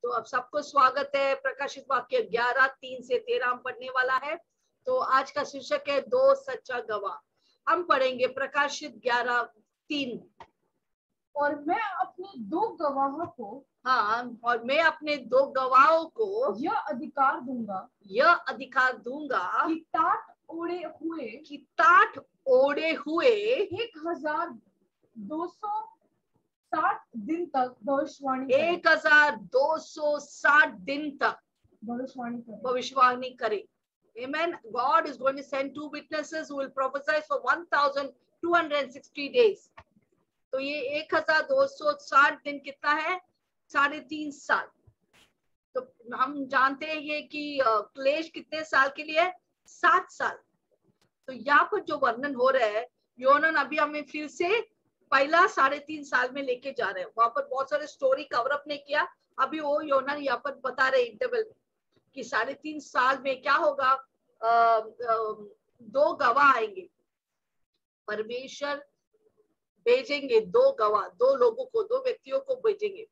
तो अब सबको स्वागत है। प्रकाशित वाक्य 11:3 से 13 हम पढ़ने वाला है। तो आज का शीर्षक है दो सच्चा गवाह। हम पढ़ेंगे प्रकाशित 11:3। और मैं अपने दो गवाहों को और मैं अपने दो गवाहों को यह अधिकार दूंगा कि टाट ओढ़े हुए 1260 दिन तक भविष्यवाणी करे। Amen. God is going to send two witnesses who will prophesy for 1260 days. तो ये 1260 दिन कितना है? 3.5 साल। तो हम जानते हैं ये कि क्लेश कितने साल के लिए? 7 साल। तो यहाँ पर जो वर्णन हो रहा है, योनन अभी हमें फिर से पहला 3.5 साल में लेके जा रहे हैं। वहां पर बहुत सारे स्टोरी कवर अप नहीं किया, अभी वो योनन यहाँ पर बता रहे इंटरवल में कि 3.5 साल में क्या होगा। दो गवाह आएंगे, परमेश्वर भेजेंगे दो गवाह, दो लोगों को, दो व्यक्तियों को भेजेंगे।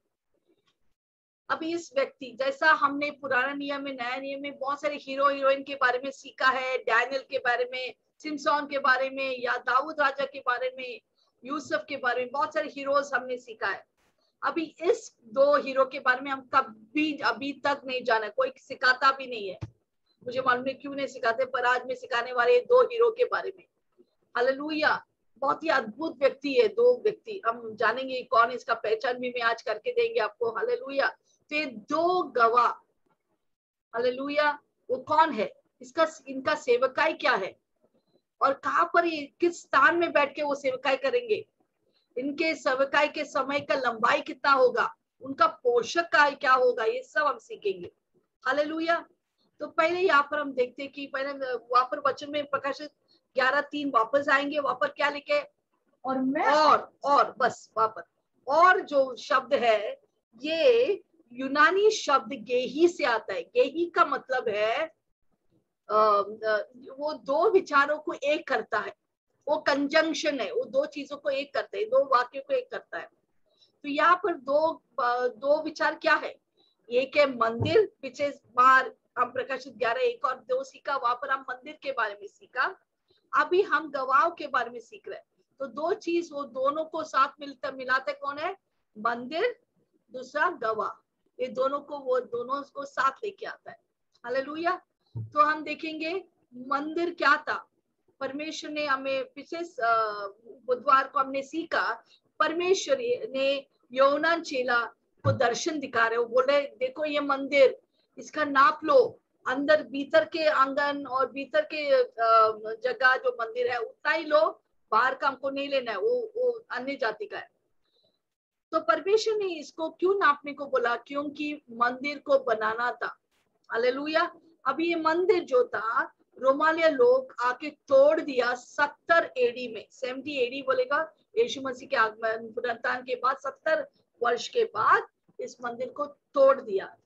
अभी इस व्यक्ति जैसा हमने पुराना नियम में, नया नियम में बहुत सारे हीरो हीरोइन के बारे में सीखा है, डैनियल के बारे में, सिमसोन के बारे में, या दाऊद राजा के बारे में, यूसुफ के बारे में, बहुत सारे हीरोज हमने सीखा है। अभी इस दो हीरो के बारे में हम कभी अभी तक नहीं जाना, कोई सिखाता भी नहीं है। मुझे मालूम नहीं क्यों नहीं सिखाते, पर आज मैं सिखाने वाले दो हीरो के बारे में। हालेलुया। बहुत ही अद्भुत व्यक्ति है, दो व्यक्ति हम जानेंगे कौन, इसका पहचान भी मैं आज करके देंगे आपको। हालेलुया। तो ये दो गवाह, हालेलुया, वो कौन है, इनका सेवकाई क्या है, और कहां पर ये किस स्थान में बैठ के वो सेवकाई करेंगे, इनके सेवकाई के समय का लंबाई कितना होगा, उनका पोषक का क्या होगा, ये सब हम सीखेंगे। हालेलुया। तो पहले यहाँ पर हम देखते हैं कि पहले वहां पर वचन में प्रकाशित 11:3 वापस आएंगे। वहां पर क्या लिखे? और बस वहां पर और जो शब्द है ये यूनानी शब्द गेही से आता है। गेही का मतलब है वो दो विचारों को एक करता है, वो कंजंक्शन है, वो दो चीजों को एक करता है, दो वाक्यों को एक करता है। तो यहाँ पर दो विचार क्या है? एक है मंदिर, पीछे बार हम प्रकाशित 11:1 और 2 सीखा, वहां पर हम मंदिर के बारे में सीखा। अभी हम गवाहों के बारे में सीख रहे हैं। तो दो चीज, वो दोनों को साथ मिलाते कौन है? मंदिर, दूसरा गवाह। ये दोनों को साथ लेके आता है। हालेलुया। तो हम देखेंगे मंदिर क्या था। परमेश्वर ने हमें पिछले बुधवार को हमने सीखा, परमेश्वर ने यूहन्ना चेला को दर्शन दिखा रहे, वो बोले देखो ये मंदिर, इसका नाप लो, अंदर भीतर के आंगन और भीतर के जगह जो मंदिर है उतना ही लो, बाहर का हमको नहीं लेना है, वो अन्य जाति का है। तो परमेश्वर ने इसको क्यों नापने को बोला? क्योंकि मंदिर को बनाना था। हालेलुया। अभी ये मंदिर जो था, रोमालिया लोग आके तोड़ दिया 70 एडी में। 70 एडी बोलेगा यीशु मसीह के आगमन पुनरुत्थान के बाद 70 वर्ष के बाद इस मंदिर को तोड़ दिया।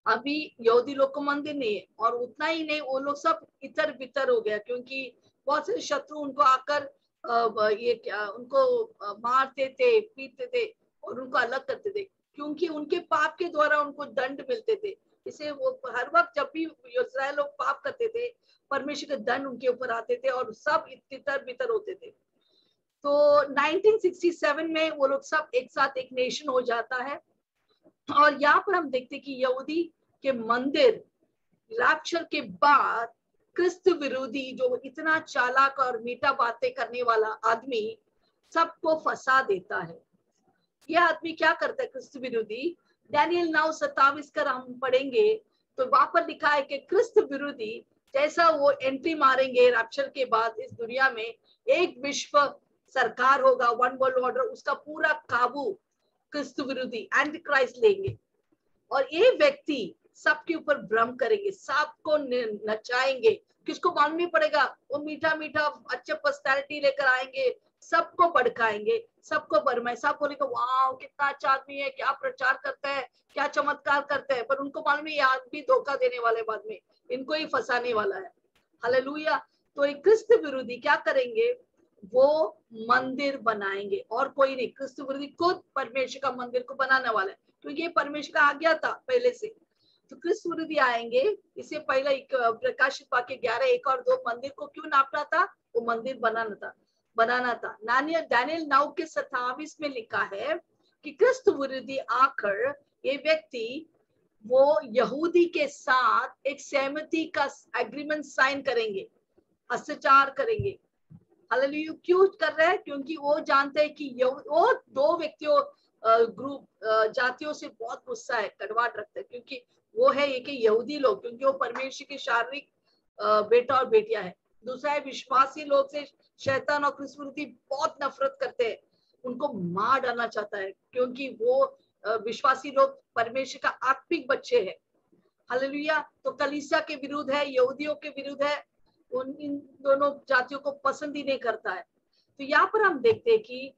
अभी यहूदी लोग को मंदिर नहीं है, और उतना ही नहीं, वो लोग सब इतर बितर हो गया, क्योंकि बहुत से शत्रु उनको आकर उनको मारते थे, पीटते थे और उनको अलग करते थे, क्योंकि उनके पाप के द्वारा उनको दंड मिलते थे। इसे वो हर वक्त जब भी इस्राएल लोग पाप करते थे, परमेश्वर के दंड उनके ऊपर आते थे और सब इतर बितर होते थे। तो 1967 में वो लोग सब एक साथ एक नेशन हो जाता है। और यहाँ पर हम देखते कि यहूदी के मंदिर रैप्चर के बाद क्रिस्त विरोधी, जो इतना चालाक और मीठा बातें करने वाला आदमी सबको फंसा देता है। यह आदमी क्या करता है क्रिस्त विरोधी? डैनियल 9:27 का हम पढ़ेंगे तो वहां पर लिखा है कि क्रिस्त विरोधी जैसा वो एंट्री मारेंगे रैप्चर के बाद इस दुनिया में, एक विश्व सरकार होगा, वन वर्ल्ड ऑर्डर, उसका पूरा काबू क्रिस्त विरोधी एंटी क्राइस्ट लेंगे। और ये व्यक्ति सबके ऊपर भ्रम करेंगे, सबको नचाएंगे, किसको मालूम नहीं पड़ेगा। वो मीठा मीठा अच्छे पर्सनैलिटी लेकर आएंगे, सबको भड़काएंगे, सबको भरमाए, सब बोलेंगे वाह कितना अच्छा आदमी है, क्या प्रचार करता है, क्या चमत्कार करता है। पर उनको मालूम नहीं, आदमी धोखा देने वाले, बाद में इनको ही फंसाने वाला है। हालेलुया। तो एक क्रिस्त विरोधी क्या करेंगे? वो मंदिर बनाएंगे, और कोई नहीं, क्रिस्त विरोधी खुद परमेश्वर का मंदिर को बनाने वाला है। क्योंकि ये परमेश्वर का आज्ञा था पहले से। तो क्रिस्त विरोधी आएंगे। इससे पहले एक प्रकाशित वाक्य 11:1 और 2 मंदिर को क्यों नापना था? वो मंदिर बनाना था। दानियल 9 के 27 में लिखा है कि क्रिस्त विरोधी आकर ये व्यक्ति वो यहूदी के साथ एक सहमति का एग्रीमेंट साइन करेंगे, हस्ताक्षर करेंगे। हालेलुया। क्यों कर रहे हैं? क्योंकि वो जानते हैं कि वो दो व्यक्तियों ग्रुप जातियों से बहुत गुस्सा है, कड़वाहट रखते हैं, क्योंकि वो है एक यहूदी लोग, क्योंकि वो परमेश्वर के शारीरिक बेटा और बेटियां है। दूसरा है विश्वासी लोग से शैतान और क्रिस्त विरोधी बहुत नफरत करते हैं, उनको मार डालना चाहता है, क्योंकि वो विश्वासी लोग परमेश्वर का आत्मिक बच्चे हैं। हालेलुया। तो कलीसिया के विरुद्ध है, यहूदियों के विरुद्ध है, इन दोनों जातियों को पसंद ही नहीं करता है। तो यहाँ पर हम देखते हैं कि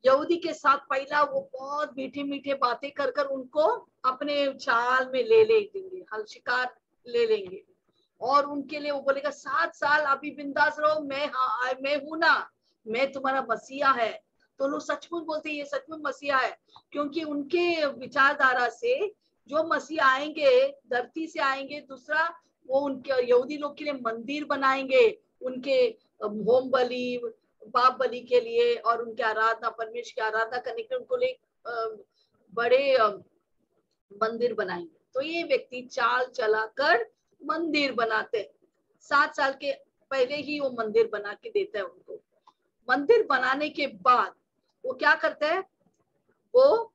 यहूदी के साथ पहला वो बहुत मीठे मीठे बातें कर कर उनको अपने चाल में ले लेंगे, हल शिकार ले लेंगे, और उनके लिए वो बोलेगा 7 साल अभी बिंदास रहो, मैं हूं ना, मैं तुम्हारा मसीहा है। तो लोग सचमुच बोलते हैं ये सचमुच मसीहा है, क्योंकि उनके विचारधारा से जो मसीहा आएंगे धरती से आएंगे। दूसरा, वो उनके यहूदी लोग के लिए मंदिर बनाएंगे, उनके होम बलि, पाप बलि के लिए, और उनके आराधना, परमेश्वर की आराधना करने के लिए उनको लिए बड़े मंदिर बनाएंगे। तो ये व्यक्ति चाल चलाकर मंदिर बनाते, 7 साल के पहले ही वो मंदिर बना के देता है उनको। मंदिर बनाने के बाद वो क्या करते हैं? वो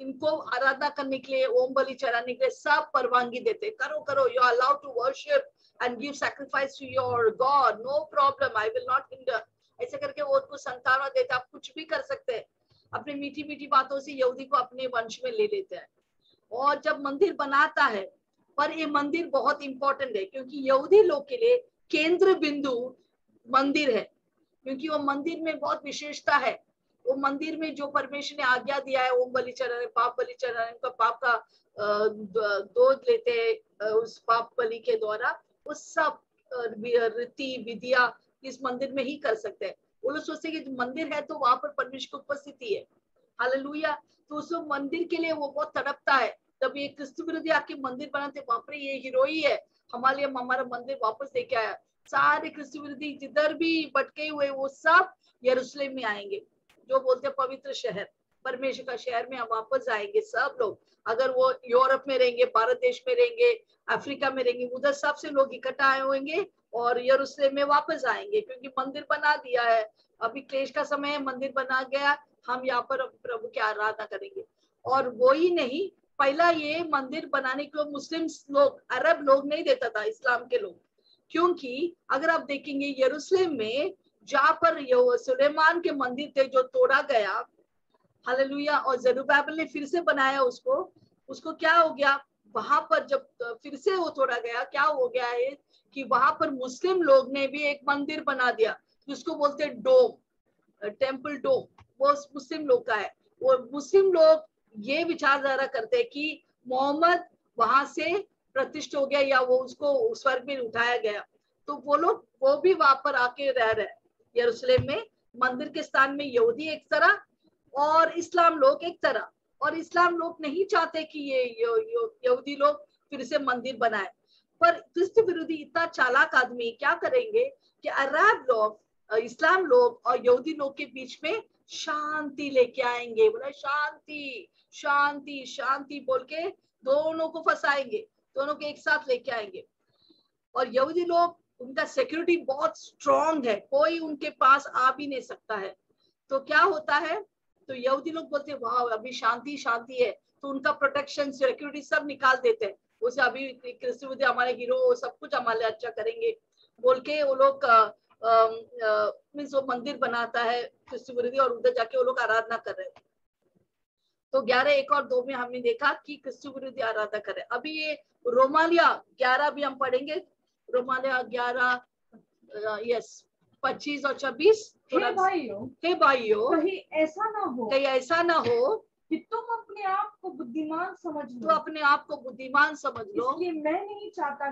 इनको आराधना करने के लिए, ओम बलि चढ़ाने के लिए सब परवानगी देते, करो करो, you are allowed to worship and give sacrifice to your God, no problem, I will not hinder। ऐसे करके वो उनको संतान देते, आप कुछ भी कर सकते हैं। अपने मीठी मीठी बातों से यहूदी को अपने वंश में ले लेते हैं। और जब मंदिर बनाता है, पर ये मंदिर बहुत इंपॉर्टेंट है, क्योंकि यहूदी लोग के लिए केंद्र बिंदु मंदिर है, क्योंकि वो मंदिर में बहुत विशेषता है। वो मंदिर में जो परमेश्वर ने आज्ञा दिया है, ओम बलि चढ़ाने, पाप बलि चढ़ाने, उनका पाप का दूध लेते हैं उस पाप बलि के द्वारा, वो सब रीति विधिया इस मंदिर में ही कर सकते हैं। वो लोग सोचते हैं कि मंदिर है तो वहां पर परमेश्वर की उपस्थिति है। हालेलुया। तो उस मंदिर के लिए वो बहुत तड़पता है। तब ये क्रिस्त विरोधी आके मंदिर बनाते, बाप रे ये हीरो ही है, हमारे लिए हमारा मंदिर वापस लेके आया। सारे क्रिस्त विरोधी जिधर भी भटके हुए वो सब यरूशलेम में आएंगे, जो बोलते पवित्र शहर, परमेश्वर का शहर में हम वापस आएंगे सब लोग। अगर वो यूरोप में रहेंगे, भारत देश में रहेंगे, अफ्रीका में रहेंगे, उधर सबसे लोग इकट्ठा आए होंगे और यरूशलेम में वापस आएंगे, क्योंकि मंदिर बना दिया है। अभी क्लेश का समय है, मंदिर बना गया, हम यहाँ पर प्रभु की आराधना करेंगे। और वो ही नहीं, पहला ये मंदिर बनाने को मुस्लिम लोग, अरब लोग नहीं देता था, इस्लाम के लोग। क्योंकि अगर आप देखेंगे यरूशलेम में जहाँ पर सुलेमान के मंदिर थे जो तोड़ा गया, हालेलुया, और जरुब्बाबिल ने फिर से बनाया उसको क्या हो गया, वहां पर जब फिर से वो तोड़ा गया, क्या हो गया है कि वहां पर मुस्लिम लोग ने भी एक मंदिर बना दिया, जिसको बोलते हैं डोम, टेम्पल डोम, वो मुस्लिम लोग का है। वो मुस्लिम लोग ये विचारधारा करते हैं कि मोहम्मद वहां से प्रतिष्ठित हो गया, या वो उसको स्वर्ग में उठाया गया। तो वो लोग वो भी वहां पर आके रह रहे यरूशलेम में, मंदिर के स्थान में यहूदी एक तरह और इस्लाम लोग एक तरह। और इस्लाम लोग नहीं चाहते कि ये यहूदी लोग फिर से मंदिर बनाए। पर क्रिस्त विरोधी इतना चालाक आदमी क्या करेंगे कि अरब लोग, इस्लाम लोग और यहूदी लोग के बीच में शांति लेके आएंगे। बोला शांति शांति शांति बोल के दोनों को फंसाएंगे, दोनों को एक साथ लेके आएंगे। और यहूदी लोग, उनका सिक्योरिटी बहुत स्ट्रॉन्ग है, कोई उनके पास आ भी नहीं सकता है। तो क्या होता है, तो यहूदी लोग बोलते हैं वाह अभी शांति शांति है, तो उनका प्रोटेक्शन सिक्योरिटी सब निकाल देते हैं। उसे अभी क्रिस्त विरोधी हमारे हीरो सब कुछ हमारे अच्छा करेंगे बोल के वो लोग मीन्स वो मंदिर बनाता है क्रिस्त विरोधी, और उधर जाके वो लोग आराधना कर रहे हैं। तो 11:1 और 2 में हमने देखा कि क्रिस्त विरोधी आराधना कर रहे हैं। अभी ये रोमालिया 11 भी हम पढ़ेंगे, रोमालिया 11 यस 25 और 26। हे भाइयों कहीं ऐसा ना हो कि तुम अपने आप को बुद्धिमान समझ तो लो, अपने आप को बुद्धिमान समझ लो इसलिए मैं नहीं चाहता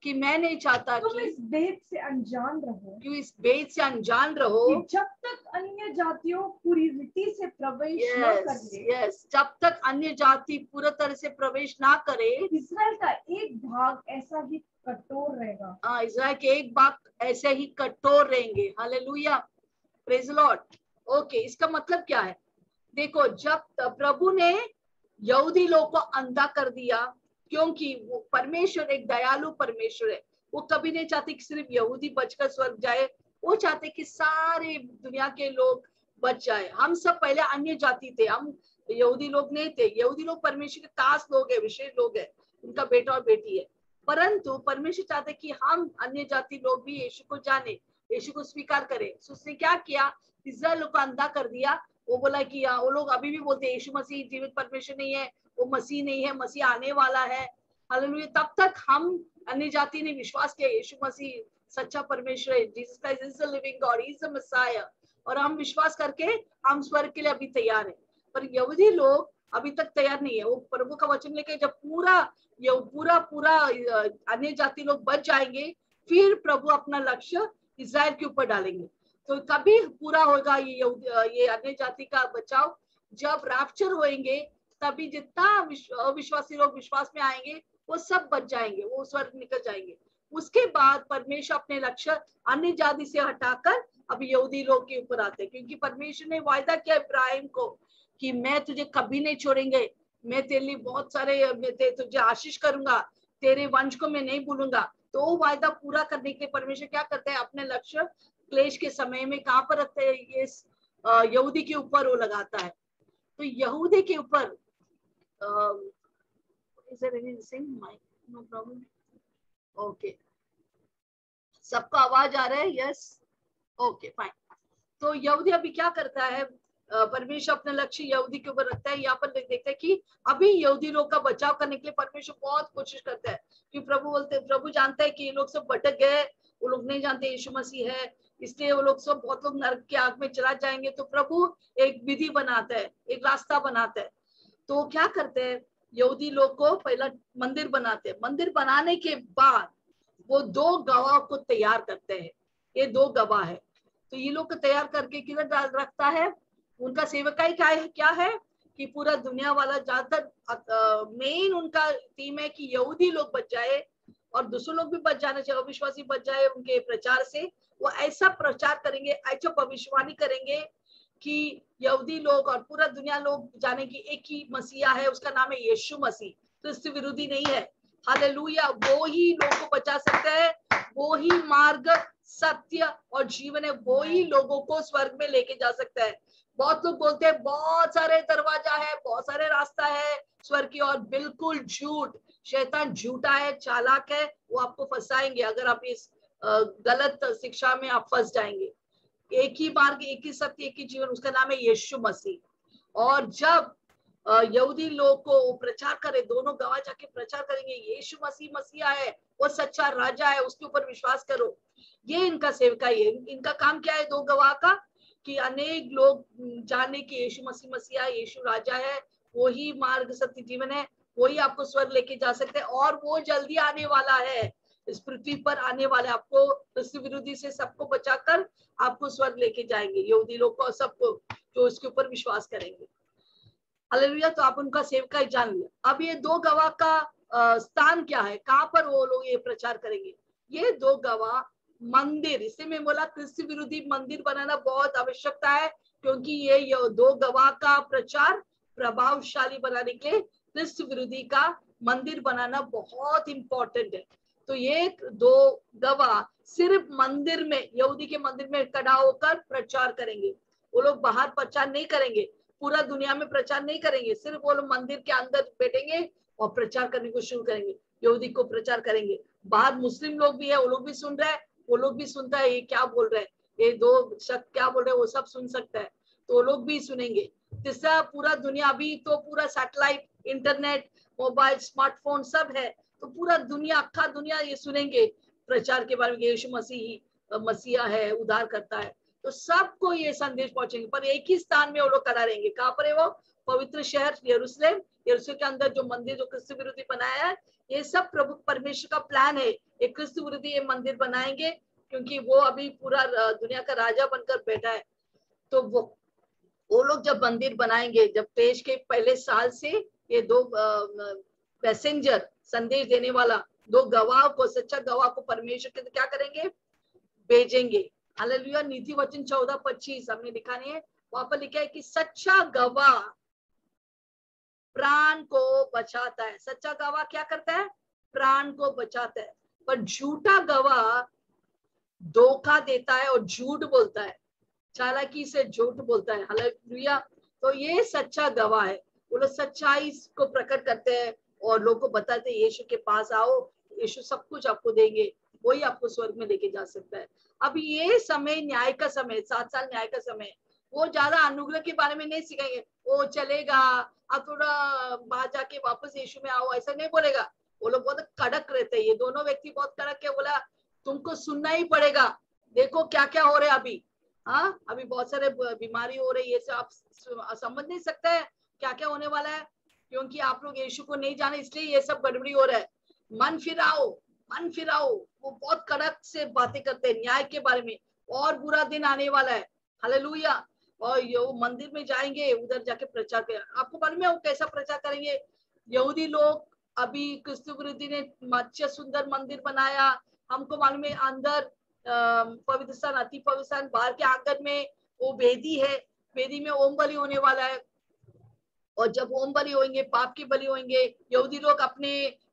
कि मैं नहीं चाहता तुम कि इस भेद से अनजान रहो इस भेद से अनजान रहो कि जब तक अन्य जातियों पूरी रीति से प्रवेश न कर ले, यस जब तक अन्य जाति पूरी तरह से प्रवेश ना करे, इस्राएल का एक भाग ऐसा ही कठोर रहेगा। इज़राइल के एक भाग ऐसे ही कठोर रहेंगे। Hallelujah, praise Lord. ओके, इसका मतलब क्या है? देखो, जब प्रभु ने यहूदी लोग को अंधा कर दिया, क्योंकि वो परमेश्वर एक दयालु परमेश्वर है। वो कभी नहीं चाहते कि सिर्फ यहूदी बचकर स्वर्ग जाए, वो चाहते कि सारे दुनिया के लोग बच जाए। हम सब पहले अन्य जाति थे, हम यहूदी लोग नहीं थे। यहूदी लोग परमेश्वर के खास लोग है, विशेष लोग है, उनका बेटा और बेटी है। परंतु परमेश्वर चाहते कि हम अन्य जाति लोग भी यीशु को जाने, यीशु को स्वीकार करें। तो उसने क्या किया? इस्राएल को अंधा कर दिया। वो बोला कि वो लोग अभी भी बोलते हैं यीशु मसीह जीवित परमेश्वर नहीं है, वो मसीह नहीं है, मसीह आने वाला है। हालेलुया। तब तक हम अन्य जाति ने विश्वास किया यीशु मसीह सच्चा परमेश्वर है, Jesus Christ is the living God, he is the Messiah, और हम विश्वास करके हम स्वर्ग के लिए अभी तैयार है। पर यहूदी लोग अभी तक तैयार नहीं है। वो प्रभु का वचन लेके जब पूरा पूरा अन्य जाति लोग बच जाएंगे, फिर प्रभु अपना लक्ष्य इस्राएल के ऊपर डालेंगे। तो कभी पूरा होगा ये अन्य जाति का बचाव? जब रैप्चर होएंगे, तभी जितना अविश्वासी लोग विश्वास में आएंगे वो सब बच जाएंगे, वो स्वर्ग निकल जाएंगे। उसके बाद परमेश्वर अपने लक्ष्य अन्य जाति से हटाकर अब यहूदी लोग के ऊपर आते हैं, क्योंकि परमेश्वर ने वायदा किया इब्राहिम को कि मैं तुझे कभी नहीं छोड़ेंगे, मैं तेरे लिए बहुत सारे तुझे आशीष करूंगा, तेरे वंश को मैं नहीं भूलूंगा। तो वो वायदा पूरा करने के लिए परमेश्वर क्या करते हैं? अपने लक्ष्य क्लेश के समय में कहां पर रखते हैं? ये यहूदी के ऊपर वो लगाता है। तो यहूदी के ऊपर ओके, सबको आवाज आ रहा है? Yes, okay fine. तो यहूदी अभी क्या करता है? परमेश्वर अपना लक्ष्य यहूदी के ऊपर रखता है। यहाँ पर देखते हैं कि अभी यहूदी लोग का बचाव करने के लिए परमेश्वर बहुत कोशिश करता है, कि प्रभु जानता है कि ये लोग सब भटक गए, वो लोग नहीं जानते यीशु मसीह है, इसलिए वो लोग सब बहुत लोग नरक की आग में चला जाएंगे। तो प्रभु एक विधि बनाता है, एक रास्ता बनाता है। तो क्या करते हैं? यहूदी लोग को पहला मंदिर बनाते हैं। मंदिर बनाने के बाद वो 2 गवाह को तैयार करते हैं। ये 2 गवाह है। तो ये लोग को तैयार करके किधर रखता है? उनका सेवकाई क्या है कि पूरा दुनिया वाला ज्यादातर मेन उनका थीम है कि यहूदी लोग बच जाए और दूसरे लोग भी बच जाने चाहिए, अविश्वासी बच जाए उनके प्रचार से। वो ऐसा प्रचार करेंगे, ऐसा भविष्यवाणी करेंगे कि यहूदी लोग और पूरा दुनिया लोग जाने की एक ही मसीहा है, उसका नाम है यीशु मसीह, क्रिस्त विरोधी नहीं है। हालेलुया। वो ही लोग को बचा सकता है, वो ही मार्ग, सत्य और जीवन है, वो ही लोगों को स्वर्ग में लेके जा सकता है। बहुत लोग बोलते हैं बहुत सारे दरवाजा है, बहुत सारे रास्ता है स्वर्ग की, और बिल्कुल झूठ। शैतान झूठा है, चालाक है, वो आपको फंसाएंगे अगर आप इस गलत शिक्षा में आप फंस जाएंगे। एक ही मार्ग, एक ही सत्य, एक ही जीवन, उसका नाम है यीशु मसीह। और जब यहूदी लोग को प्रचार करे, दोनों गवाह जाके प्रचार करेंगे यीशु मसीह मसीहा है, वो सच्चा राजा है, उसके ऊपर विश्वास करो। ये इनका सेवकाई है। इनका काम क्या है 2 गवाह का? कि अनेक लोग जाने कि यीशु मसीह मसीहा, यीशु राजा है, वो ही मार्ग, सत्य, जीवन है, वही आपको स्वर्ग लेके जा सकते हैं। और वो जल्दी आने वाला है, इस पृथ्वी पर आने वाले, आपको क्रिस्त विरोधी से सबको बचाकर आपको स्वर्ग लेके जाएंगे, यहूदी लोग को और सबको जो इसके ऊपर विश्वास करेंगे। हालेलुया। तो आप उनका सेवकाई जान लिया। अब ये 2 गवाह का स्थान क्या है, कहां पर वो लोग ये प्रचार करेंगे? ये 2 गवाह मंदिर, इससे मैं बोला क्रिस्त विरोधी मंदिर बनाना बहुत आवश्यकता है, क्योंकि ये 2 गवाह का प्रचार प्रभावशाली बनाने के लिए क्रिस्त विरोधी का मंदिर बनाना बहुत इंपॉर्टेंट है। तो ये 2 गवाह सिर्फ मंदिर में, यहूदी के मंदिर में खड़ा होकर प्रचार करेंगे। वो लोग बाहर प्रचार नहीं करेंगे, पूरा दुनिया में प्रचार नहीं करेंगे, सिर्फ वो लोग मंदिर के अंदर बैठेंगे और प्रचार करने को शुरू करेंगे, यहूदी को प्रचार करेंगे। बाहर मुस्लिम लोग भी है, वो लोग भी सुन रहे हैं, वो लोग भी सुनता है ये क्या बोल रहे हैं, ये 2 शख्स क्या बोल रहे हैं, वो सब सुन सकता है, तो वो लोग भी सुनेंगे। तीसरा, पूरा दुनिया, अभी तो पूरा सैटेलाइट, इंटरनेट, मोबाइल, स्मार्टफोन सब है, तो पूरा दुनिया, अक्खा दुनिया ये सुनेंगे प्रचार के बारे में, यीशु मसीह मसीहा है, उद्धार करता है। तो सबको ये संदेश पहुंचेंगे, पर एक ही स्थान में वो लोग करा रहेंगे। कहाँ पर है वो? पवित्र शहर यरूशलेम, यरूशलेम के अंदर जो मंदिर जो क्रिस्त विरोधी बनाया है, ये सब प्रभु परमेश्वर का प्लान है। ये क्रिस्त विरोधी ये मंदिर बनाएंगे, क्योंकि वो अभी पूरा दुनिया का राजा बनकर बैठा है। तो वो लोग जब मंदिर बनाएंगे, जब पेश के पहले साल से ये दो पैसेंजर, संदेश देने वाला, दो गवाह को, सच्चा गवाह को परमेश्वर के क्या करेंगे? भेजेंगे। हालेलुया। नीति वचन 14:25 हमने लिखा नहीं है, वहां पर लिखा है कि सच्चा गवाह प्राण को बचाता है। सच्चा गवाह क्या करता है? प्राण को बचाता है। पर झूठा गवाह धोखा देता है और झूठ बोलता है, चालाकी से झूठ बोलता है। हालेलुया। तो ये सच्चा गवाह है, वो लोग सच्चाई को प्रकट करते हैं और लोगों को बताते हैं यीशु के पास आओ, यीशु सब कुछ आपको देंगे, वही आपको स्वर्ग में लेके जा सकता है। अब ये समय न्याय का समय, 7 साल न्याय का समय, वो ज्यादा अनुग्रह के बारे में नहीं सिखाएंगे। वो चलेगा, आप थोड़ा बाहर जाके वापस यीशु में आओ, ऐसा नहीं बोलेगा। वो लोग बहुत कड़क रहते हैं, ये दोनों व्यक्ति बहुत कड़क है। बोला तुमको सुनना ही पड़ेगा, देखो क्या क्या हो रहा है अभी। हाँ, अभी बहुत सारे बीमारी हो रही है, ये सब आप समझ नहीं सकते हैं क्या क्या होने वाला है, क्योंकि आप लोग यीशु को नहीं जाने, इसलिए ये सब गड़बड़ी हो रहा है। मन फिराओ, मन फिराओ। वो बहुत कड़क से बातें करते हैं न्याय के बारे में, और बुरा दिन आने वाला है। हालेलुया। और ये मंदिर में जाएंगे, उधर जाके प्रचार करें। आपको मालूम है वो कैसा प्रचार करेंगे? यहूदी लोग अभी क्रिस्त विरोधी ने मत्स्य सुंदर मंदिर बनाया, हमको मालूम है। अंदर पवित्र स्थान, अति पवित्र स्थान, बाहर के आंगन में वो वेदी है, वेदी में ओम बलि होने वाला है। और जब ओम बलि होंगे, पाप की बलि होंगे, यहूदी लोग अपने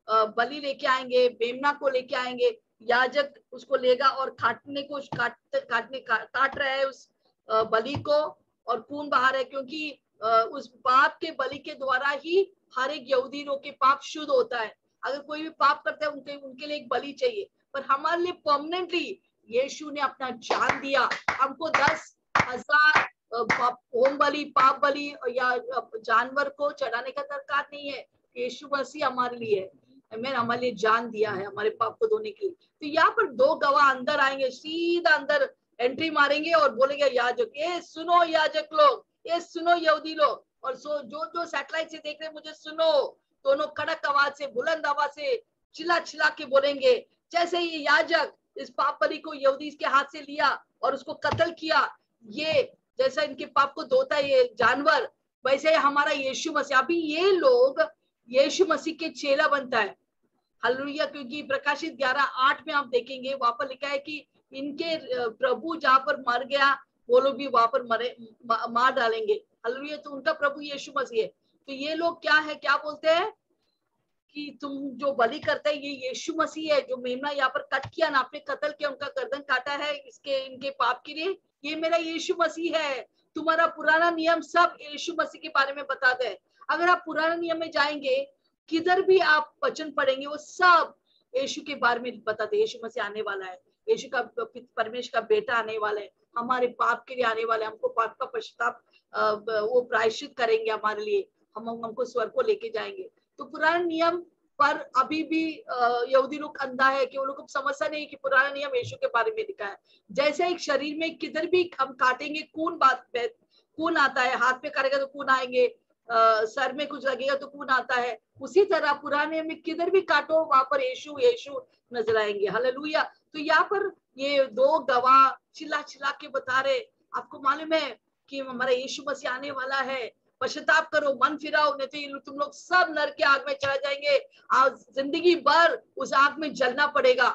बलि लेके आएंगे, मेमना को लेके आएंगे, याजक उसको लेगा और काटने को काट रहा है उस बलि को, और खून बाहर है, क्योंकि उस पाप के बलि के द्वारा ही हर एक यहूदी लोग के पाप शुद्ध होता है। अगर कोई भी पाप करता है, उनके लिए एक बलि चाहिए। पर हमारे लिए परमानेंटली यीशु ने अपना जान दिया। हमको 10,000 होम बलि, पाप बलि या जानवर को चढ़ाने का दरकार नहीं है। यीशु मसीह हमारे लिए मैंने हमारे लिए जान दिया है, हमारे पाप को धोने के लिए। तो यहाँ पर दो गवाह अंदर आएंगे, सीधा अंदर एंट्री मारेंगे और बोलेंगे याजक, ये सुनो याजक लोग, ये सुनो यहूदी लोग, और जो सैटेलाइट से देख रहे मुझे सुनो। दोनों कड़क आवाज से, बुलंद आवाज से चिल्ला चिल्ला के बोलेंगे। जैसे ये याजक इस पाप बलि को यहूदी के हाथ से लिया और उसको कत्ल किया, ये जैसा इनके पाप को धोता है ये जानवर, वैसे हमारा यीशु मसीह, अभी ये लोग यीशु मसीह के चेला बनता है। हालेलुया। क्योंकि प्रकाशित 11:8 में आप देखेंगे, वहां पर लिखा है कि इनके प्रभु जहां पर मर गया, वो लोग भी वहां पर मार डालेंगे। हालेलुया। तो उनका प्रभु यीशु मसीह है। तो ये लोग क्या है, क्या बोलते हैं कि तुम जो बलि करते हैं, ये यीशु मसीह है जो मेमना यहाँ पर कट किया ना, आपने कत्ल किया, उनका गर्दन काटा है इनके पाप के लिए, ये मेरा यीशु मसीह है। तुम्हारा पुराना नियम सब यीशु मसीह के बारे में बताते हैं। अगर आप पुराने नियम में जाएंगे, किधर भी आप वचन पढ़ेंगे, वो सब यीशु के बारे में बताते हैं। यीशु मसीह आने वाला है, यीशु का परमेश्वर का बेटा आने वाला है, हमारे पाप के लिए आने वाले, हमको पाप का पश्चाताप वो प्रायश्चित करेंगे हमारे लिए, हमको स्वर्ग को लेके जाएंगे। तो पुराना नियम पर अभी भी यहूदी लोग अंधा है कि वो लोग समझता नहीं कि पुराना नियम यीशु के बारे में लिखा है। जैसे एक शरीर में किधर भी हम काटेंगे खून आता है, हाथ पे काटेगा तो खून आएंगे, सर में कुछ लगेगा तो खून आता है, उसी तरह पुराने में किधर भी काटो वहां पर यीशु यीशु नजर आएंगे। हालेलुया। तो यहाँ पर ये दो गवाह चिल्ला चिल्ला के बता रहे, आपको मालूम है कि हमारा यीशु मसीह आने वाला है, पश्चाताप करो, मन फिराओ, नहीं तो तुम लोग सब नरक के आग में चढ़ जाएंगे, आज जिंदगी भर उस आग में जलना पड़ेगा।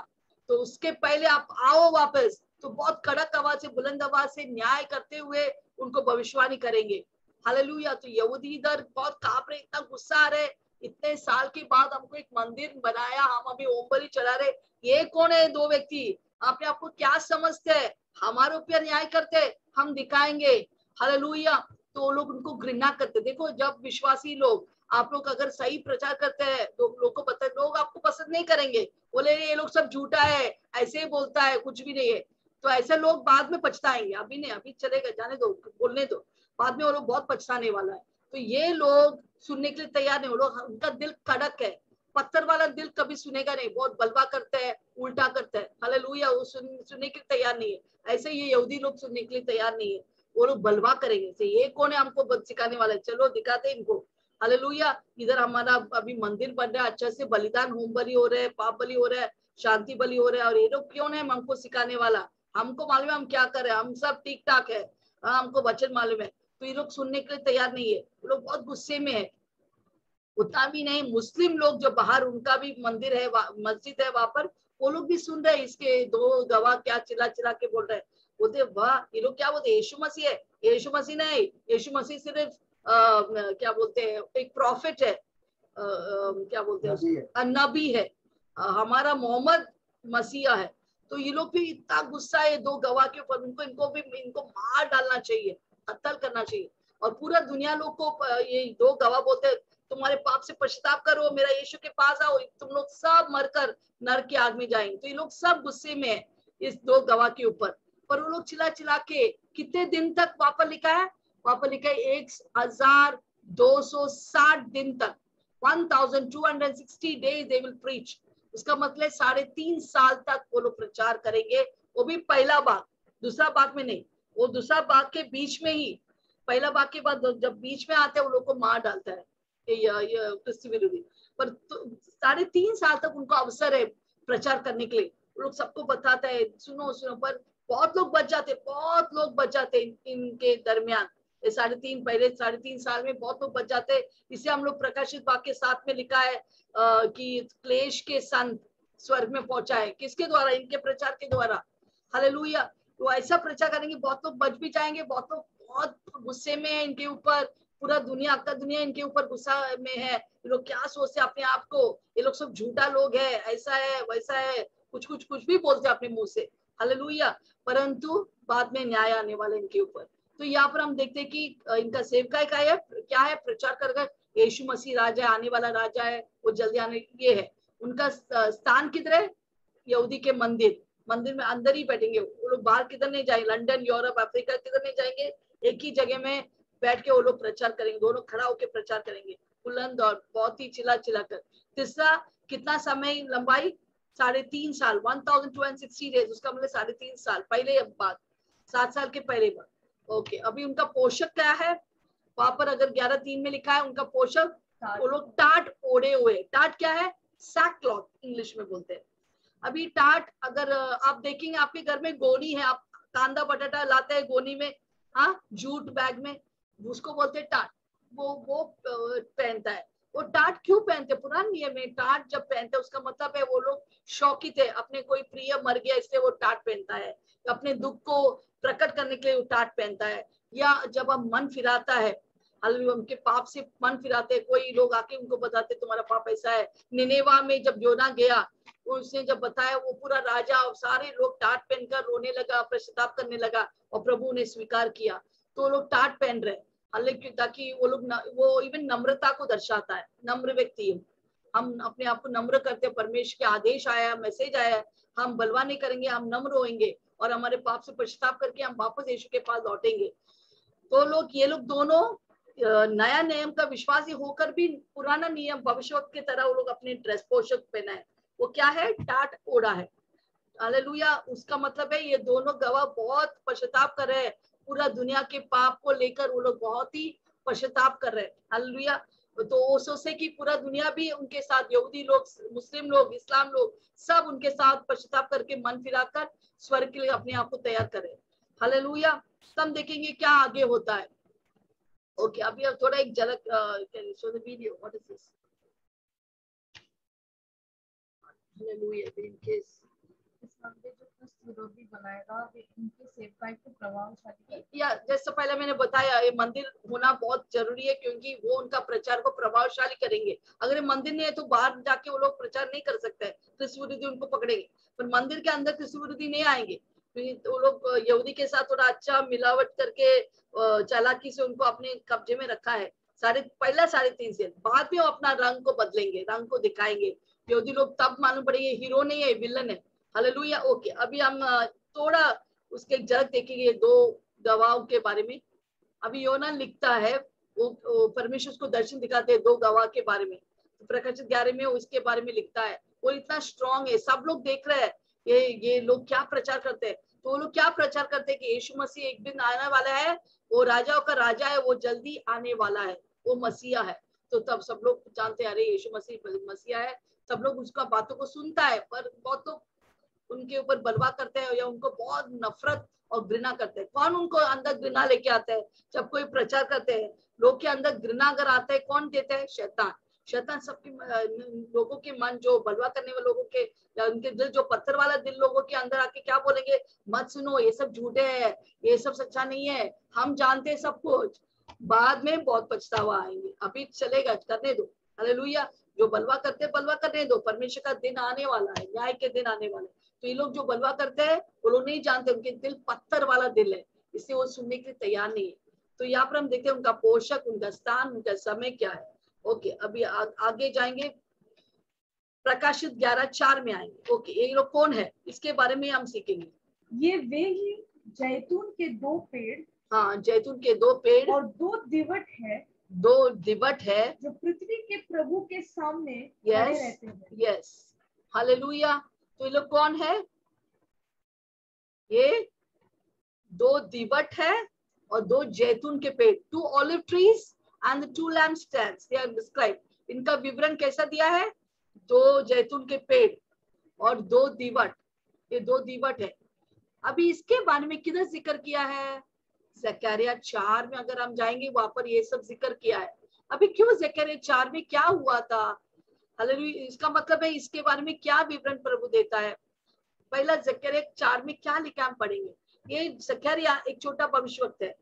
तो उसके पहले आप आओ वापस। तो बहुत कड़क आवाज से, बुलंद आवाज से न्याय करते हुए उनको भविष्यवाणी करेंगे। हालेलुया। तो यहूदी इधर बहुत कांप रहे, इतना गुस्सा आ रहे, इतने साल के बाद हमको एक मंदिर बनाया, हम अभी ओम बलि चढ़ा रहे, ये कौन है दो व्यक्ति, आपने आपको क्या समझते हैं, हमारे ऊपर न्याय करते, हम दिखाएंगे। हालेलुया। तो वो लोग उनको घृणा करते। देखो जब विश्वासी लोग, आप लोग अगर सही प्रचार करते हैं तो लोग को पता है, लोग आपको पसंद नहीं करेंगे, बोले ये लोग सब झूठा है, ऐसे ही बोलता है, कुछ भी नहीं है। तो ऐसे लोग बाद में पछताएंगे, अभी नहीं, अभी चलेगा, जाने दो, बोलने दो, बाद में वो लोग बहुत पछताने वाला है। तो ये लोग सुनने के लिए तैयार नहीं, वो लोग, उनका दिल कड़क है। पत्थर वाला दिल कभी सुनेगा नहीं, बहुत बलवा करता है, उल्टा करता है। हालेलुया, वो सुनने के लिए तैयार नहीं है। ऐसे ये यहूदी लोग सुनने के लिए तैयार नहीं है, वो लोग बलवा करेंगे। ये कौन है हमको सिखाने वाला है, चलो दिखाते इनको। हालेलुया, इधर हमारा अभी मंदिर बन रहा है, अच्छा से बलिदान होम बलि हो रहे हैं, पाप बलि हो रहा है, शांति बलि हो रहा है, और ये लोग क्यों है हमको सिखाने वाला? हमको मालूम है हम क्या कर रहे हैं, हम सब ठीक ठाक है, हमको वचन मालूम है। तो ये लोग सुनने के लिए तैयार नहीं है, वो लोग बहुत गुस्से में है। उतना भी नहीं, मुस्लिम लोग जो बाहर, उनका भी मंदिर है, मस्जिद है वहां पर, वो लोग भी सुन रहे हैं इसके दो गवाह क्या चिल्ला चिल्ला के बोल रहे हैं। बोलते वाह, ये लोग क्या बोलते, यीशु मसीह है। यीशु मसीह नहीं, यीशु मसीह सिर्फ क्या बोलते हैं, एक प्रॉफिट है, क्या बोलते हैं, नबी है, हमारा मोहम्मद मसीहा है। तो ये लोग भी इतना गुस्सा है दो गवाह के ऊपर, इनको मार डालना चाहिए, कत्ल करना चाहिए। और पूरा दुनिया लोग को ये दो गवाह बोलते हैं, तुम्हारे पाप से पश्चाताप करो, मेरा यीशु के पास आओ, तुम लोग सब मरकर नरक की आग में जाएंगे। तो ये लोग सब गुस्से में है इस दो गवाह के ऊपर। पर वो लोग चिल्ला चिल्ला के कितने दिन तक, वहां पर लिखा है 1260 दिन तक, 1260 days they will preach। उसका मतलब 3.5 साल तक वो लोग प्रचार करेंगे। वो भी पहला भाग, दूसरा भाग में नहीं, वो दूसरा भाग के बीच में ही, पहला भाग के बाद जब बीच में आते हैं वो लोग को मार डालता है ये क्रिस्ती विरोधी। पर 3.5 साल तक उनको अवसर है प्रचार करने के लिए। वो लोग सबको बताता है सुनो सुनो, पर बहुत लोग बच जाते, बहुत लोग बच जाते इनके दरमियान। 3.5 साल में बहुत लोग बच जाते। इसे हम लोग प्रकाशित वाक्य के साथ में लिखा है कि क्लेश के संत स्वर्ग में पहुंचा है, किसके द्वारा, इनके प्रचार के द्वारा। हालेलुया, तो ऐसा प्रचार करेंगे, बहुत लोग बच भी जाएंगे, बहुत लोग बहुत गुस्से में है इनके ऊपर, पूरा दुनिया का दुनिया इनके ऊपर गुस्सा में है। ये लोग क्या सोचते अपने आप को, ये लोग सब झूठा लोग है, ऐसा है वैसा है, कुछ भी बोलते अपने मुंह से। हालेलुया, परंतु बाद में न्याय आने वाले इनके ऊपर। तो यहाँ पर हम देखते हैं कि इनका सेवकाई क्या है, प्रचार कर यीशु मसीह राजा है, आने वाला राजा है, वो जल्दी आने, ये है उनका स्थान। किधर है? यहूदी के मंदिर में अंदर ही बैठेंगे वो लोग, बाहर किधर नहीं जाएंगे, लंदन यूरोप अफ्रीका किधर नहीं जाएंगे, एक ही जगह में बैठ के वो लोग प्रचार करेंगे, दोनों खड़ा होकर प्रचार करेंगे बुलंद और बहुत ही चिल्ला चिल्ला कर। तीसरा, कितना समय लंबाई? 3.5 साल, 1260 days, उसका मतलब 3.5 साल पहले बात, 7 साल के पहले बात। ओके, अभी उनका पोषक क्या है वहां पर? अगर 11:3 में लिखा है उनका पोषक, वो लोग टाट ओढ़े हुए। टाट क्या है? सैकक्लॉथ इंग्लिश में बोलते हैं। अभी टाट, अगर आप देखेंगे आपके घर में गोनी है, आप कांदा बटाटा लाते हैं गोनी में, हाँ, जूट बैग में, उसको बोलते हैं टाट। वो पहनता है। वो टाट क्यों पहनते? पुराने नियम में टाट जब पहनते हैं उसका मतलब है वो लोग शौकित है, अपने कोई प्रिय मर गया इसलिए वो टाट पहनता है, अपने दुख को प्रकट करने के लिए वो टाट पहनता है। या जब हम मन फिराता है, उनके पाप से मन फिराते, कोई लोग आके उनको बताते तुम्हारा पाप ऐसा है। निनेवा में जब योना गया, उसने जब बताया, वो पूरा राजा और सारे लोग टाट पहनकर रोने लगा, पश्चाताप करने लगा, और प्रभु ने स्वीकार किया। तो लोग टाट पहन रहे, हालांकि ताकि वो लोग वो इवन नम्रता को दर्शाता है, नम्र व्यक्ति है। हम अपने आप को नम्र करते, परमेश्वर के आदेश आया, मैसेज आया, हम बलवा नहीं करेंगे, हम नम्र होंगे और हमारे पाप से पश्चाताप करके हम वापस यीशु के पास लौटेंगे। तो ये लोग दोनों नया नियम का विश्वासी होकर भी पुराना नियम भविष्यवक्ता की तरह वो लोग अपने ड्रेस पोशाक पहना है, वो क्या है? टाट ओढ़ा है। हालेलुया, उसका मतलब है ये दोनों गवाह बहुत पश्चाताप कर रहे हैं, पूरा दुनिया के पाप को लेकर वो लोग बहुत ही पश्चाताप कर रहे हैं। हालेलुया, तो वो सोचते कि पूरा दुनिया भी उनके साथ, यहूदी लोग, मुस्लिम लोग, इस्लाम लोग, सब उनके साथ पश्चाताप करके मन फिराकर स्वर्ग के लिए अपने आप को तैयार करें। हालेलुया, तो हम देखेंगे क्या आगे होता है। ओके, अभी अब थोड़ा एक झलक, show the video, what is this? Hallelujah, in case इस मंदिर जो क्रिस्त विरोधी बनाएगा वे इनके सेवकाई को प्रभावशाली, या जैसे पहले मैंने बताया, ये मंदिर होना बहुत जरूरी है, क्योंकि वो उनका प्रचार को प्रभावशाली करेंगे। अगर ये मंदिर नहीं है तो बाहर जाके वो लोग प्रचार नहीं कर सकते, क्रिस्त विरोधी उनको पकड़ेंगे। पर मंदिर के अंदर क्रिस्त विरोधी नहीं आएंगे, तो वो लोग यहूदी के साथ थोड़ा अच्छा मिलावट करके चालाकी से उनको अपने कब्जे में रखा है। पहला 3.5 साल बाद में वो अपना रंग को बदलेंगे, रंग को दिखाएंगे। यहूदी लोग तब मालूम पड़ेंगे हीरो नहीं है, विलन है। हालेलुया। ओके, अभी हम थोड़ा उसके एक झलक देखेंगे दो गवाहों के बारे में। अभी योना लिखता है, वो परमेश्वर को दर्शन दिखाते हैं दो गवाह के बारे में। प्रकाशित 11 में उसके बारे में लिखता है। वो इतना स्ट्रांग है, सब लोग देख रहे हैं ये लोग क्या प्रचार करते हैं। तो वो लोग क्या प्रचार करते हैं कि यीशु मसीह एक दिन आने वाला है, वो राजाओं का राजा है, वो जल्दी आने वाला है, वो मसीहा है। तो तब सब लोग जानते हैं अरे यीशु मसीह मसीहा है, सब लोग उसका बातों को सुनता है। पर बहुत लोग उनके ऊपर बलवा करते हैं या उनको बहुत नफरत और घृणा करते हैं। कौन उनको अंदर घृणा लेके आता है? जब कोई प्रचार करते हैं लोग के अंदर घृणा अगर आता है, कौन देता है? शैतान। शैतान सबके लोगों के मन, जो बलवा करने वाले लोगों के या उनके दिल, जो पत्थर वाला दिल लोगों के अंदर आके क्या बोलेंगे? मत सुनो, ये सब झूठे है, ये सब सच्चा नहीं है, हम जानते हैं सब कुछ। बाद में बहुत पछतावा आएंगे, अभी चलेगा, करने दो। हालेलुया। जो बलवा करते बलवा करने दो, परमेश्वर का दिन आने वाला है, न्याय के दिन आने वाले। तो ये लोग जो बलवा करते हैं वो लोग नहीं जानते, उनके दिल पत्थर वाला दिल है, इसलिए वो सुनने के लिए तैयार नहीं है। तो यहाँ पर हम देखते हैं उनका पोषक, उनका स्थान, उनका समय क्या है। ओके, अभी आगे जाएंगे, प्रकाशित 11:4 में आएंगे। ओके, ये लोग कौन है इसके बारे में हम सीखेंगे। ये वे ही जैतून के 2 पेड़, हाँ, जैतून के 2 पेड़ और 2 दिवट है, 2 दिवट है, जो पृथ्वी के प्रभु के सामने खड़े यस रहते हैं। Yes, hallelujah. तो ये लोग कौन है? ये 2 दिवट है और 2 जैतून के पेड़, 2 olive trees and 2 lampstands, they are describe. इनका विवरण कैसा दिया है? 2 जैतून के पेड़ और 2 दिवट, ये 2 दिवट है। अभी इसके बारे में किधर जिक्र किया है? जकरिया 4 में अगर हम जाएंगे, वहां पर ये सब जिक्र किया है। अभी क्यों जकरिया 4 में क्या हुआ था? हालेलुया। इसका मतलब है इसके बारे में क्या विवरण प्रभु देता है। पहला जकरिया 4 में क्या लिखा हम पढ़ेंगे। ये जकरिया एक छोटा भविष्यवक्ता है,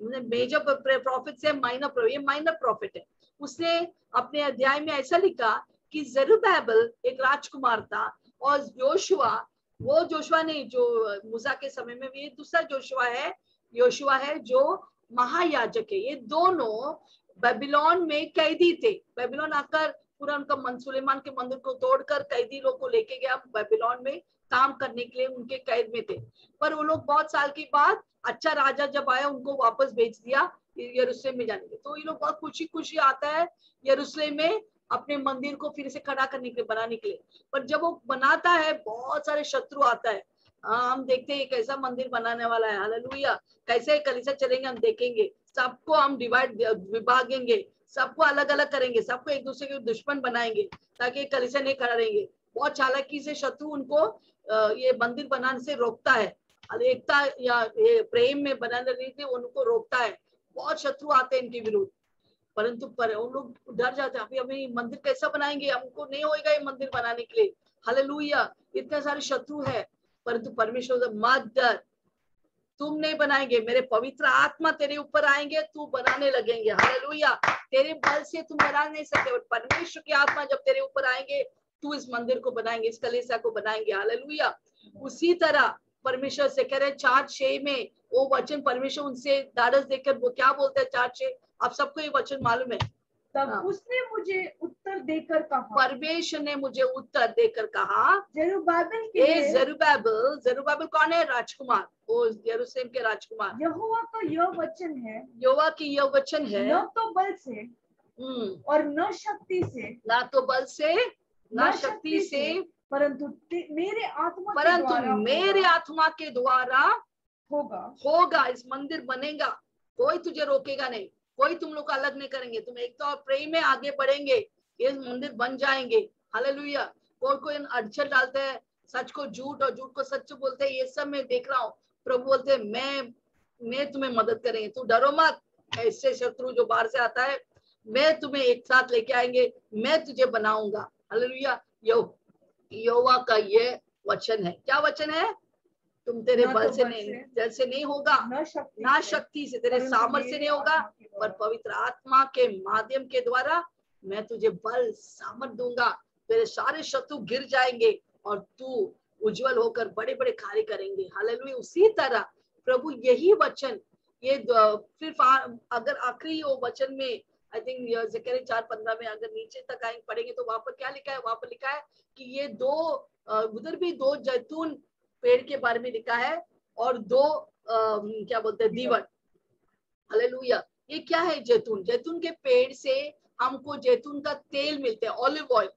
मेजर प्रॉफिट से माइनर, ये माइनर प्रॉफिट है। उसने अपने अध्याय में ऐसा लिखा कि जरुब्बाबेल एक राजकुमार था, और योशुआ, वो जोशुआ नहीं जो मूसा के समय में, ये दूसरा जोशुआ है, योशुआ है जो महायाजक है। ये दोनों बेबीलोन में कैदी थे। बेबीलोन आकर पूरा उनका सुलेमान के मंदिर को तोड़कर कैदी लोग को लेके गया बेबीलोन में काम करने के लिए, उनके कैद में थे। पर वो लोग बहुत साल के बाद अच्छा राजा जब आया, उनको वापस भेज दिया यरूशलेम में जाने के। तो ये लोग बहुत खुशी खुशी आता है यरूशलेम में अपने मंदिर को फिर से खड़ा करने के लिए, बनाने के लिए। पर जब वो बनाता है, बहुत सारे शत्रु आता है। हम देखते हैं कैसा मंदिर बनाने वाला है, हालेलुया। कैसे कलीसिया चलेंगे हम देखेंगे, सबको हम विभागेंगे, सबको अलग अलग करेंगे, सबको एक दूसरे के दुश्मन बनाएंगे ताकि कलीसिया नहीं खड़ा रहेंगे। बहुत चालाकी से शत्रु उनको ये मंदिर बनाने से रोकता है, एकता या ये प्रेम में बनाने से उनको रोकता है। बहुत शत्रु आते हैं इनके विरुद्ध, परंतु उन लोग डर जाते हैं, अभी मंदिर कैसा बनाएंगे, हमको नहीं होएगा ये मंदिर बनाने के लिए। हालेलुया। इतने सारे शत्रु है, परंतु परमेश्वर मत डर, तुम नहीं बनाएंगे, मेरे पवित्र आत्मा तेरे ऊपर आएंगे, तू बनाने लगेंगे। हालेलुया। तेरे बल से तुम बना नहीं सकते, परमेश्वर की आत्मा जब तेरे ऊपर आएंगे, तू इस मंदिर को बनाएंगे, इस कलीसिया को बनाएंगे। हालेलुया। उसी तरह परमेश्वर से कह रहे 4:6 में वो वचन, परमेश्वर उनसे ढाढ़स देकर वो क्या बोलते हैं 4:6, आप सबको ये वचन मालूम है। तब उसने मुझे उत्तर देकर कहा, परमेश्वर ने मुझे उत्तर देकर कहा, जरुब्बाबेल के लिए, जरुब्बाबेल कौन है? राजकुमार, वो यरूशलेम के राजकुमार। यहोवा का यह वचन है, यहोवा की यह वचन है, न तो बल से और न शक्ति से, ना तो बल से ना शक्ति से, परंतु मेरे आत्मा के द्वारा होगा। इस मंदिर बनेगा, कोई तुझे रोकेगा नहीं, कोई तुम लोग को अलग नहीं करेंगे, तुम एक तो प्रेम में आगे बढ़ेंगे, ये मंदिर बन जाएंगे। हालेलुया। कोई अड़चन डालते हैं, सच को झूठ और झूठ को सच बोलते हैं, ये सब मैं देख रहा हूँ। प्रभु बोलते हैं मैं तुम्हें मदद करेंगे, तू डरो मत। ऐसे शत्रु जो बाहर से आता है, मैं तुम्हें एक साथ लेके आएंगे, मैं तुझे बनाऊंगा। हालेलुया। यहोवा का ये वचन है। क्या वचन है? तुम तेरे बल से नहीं, जल से नहीं होगा, ना शक्ति से, तेरे सामर्थ्य से नहीं होगा, पर पवित्र आत्मा के माध्यम के द्वारा मैं तुझे बल सामर्थ्य दूंगा। तेरे सारे शत्रु गिर जाएंगे और तू उज्जवल होकर बड़े बड़े कार्य करेंगे। हालेलुया। उसी तरह प्रभु यही वचन, ये सिर्फ अगर आखिरी वो वचन में, आई थिंक ज़करिया 4:15 में अगर नीचे तक आएंगे पढ़ेंगे तो वहां पर क्या लिखा है? वहां पर लिखा है कि ये उधर भी 2 जैतून पेड़ के बारे में लिखा है और 2 क्या बोलते हैं, दीवट। हालेलुया। ये क्या है? जैतून। जैतून के पेड़ से हमको जैतून का तेल मिलते हैं, ऑलिव ऑयल।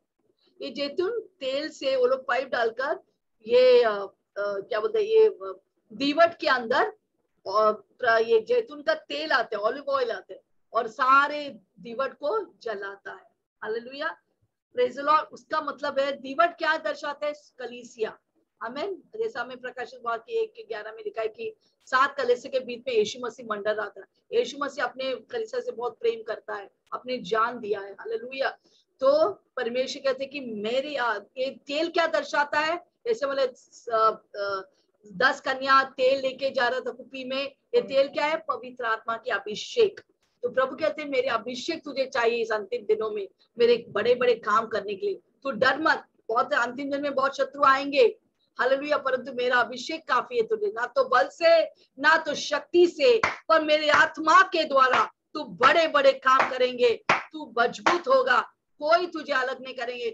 ये जैतून तेल से वो लोग पाइप डालकर ये क्या बोलते हैं, ये दीवट के अंदर और ये जैतून का तेल आते हैं, ऑलिव ऑयल आते हैं और सारे दीवट को जलाता है। Hallelujah, praise the Lord. उसका मतलब है दीवट क्या दर्शाता है? कलीसिया। आमीन। जैसा हमें प्रकाशित वाक्य 1:11 में लिखा है कि 7 कलीसिया के बीच में यीशु मसीह मंडल रहा था। यीशु मसीह अपने कलीसिया से बहुत प्रेम करता है, अपने जान दिया है। हालेलुया। तो परमेश्वर कहते हैं कि मेरे ये तेल क्या दर्शाता है? जैसे बोले 10 कन्या तेल लेके जा रहा था कुपी में, ये तेल क्या है? पवित्र आत्मा की अभिषेक। तो प्रभु कहते हैं मेरे अभिषेक तुझे चाहिए इस अंतिम दिनों में मेरे बड़े बड़े काम करने के लिए। तो डर मत, बहुत अंतिम दिन में बहुत शत्रु आएंगे, हालेलुया, परंतु मेरा अभिषेक काफी है तुझे, ना तो बल से ना तो शक्ति से, पर मेरे आत्मा के द्वारा तू बड़े बड़े काम करेंगे, तू मजबूत होगा, कोई तुझे अलग नहीं करेंगे,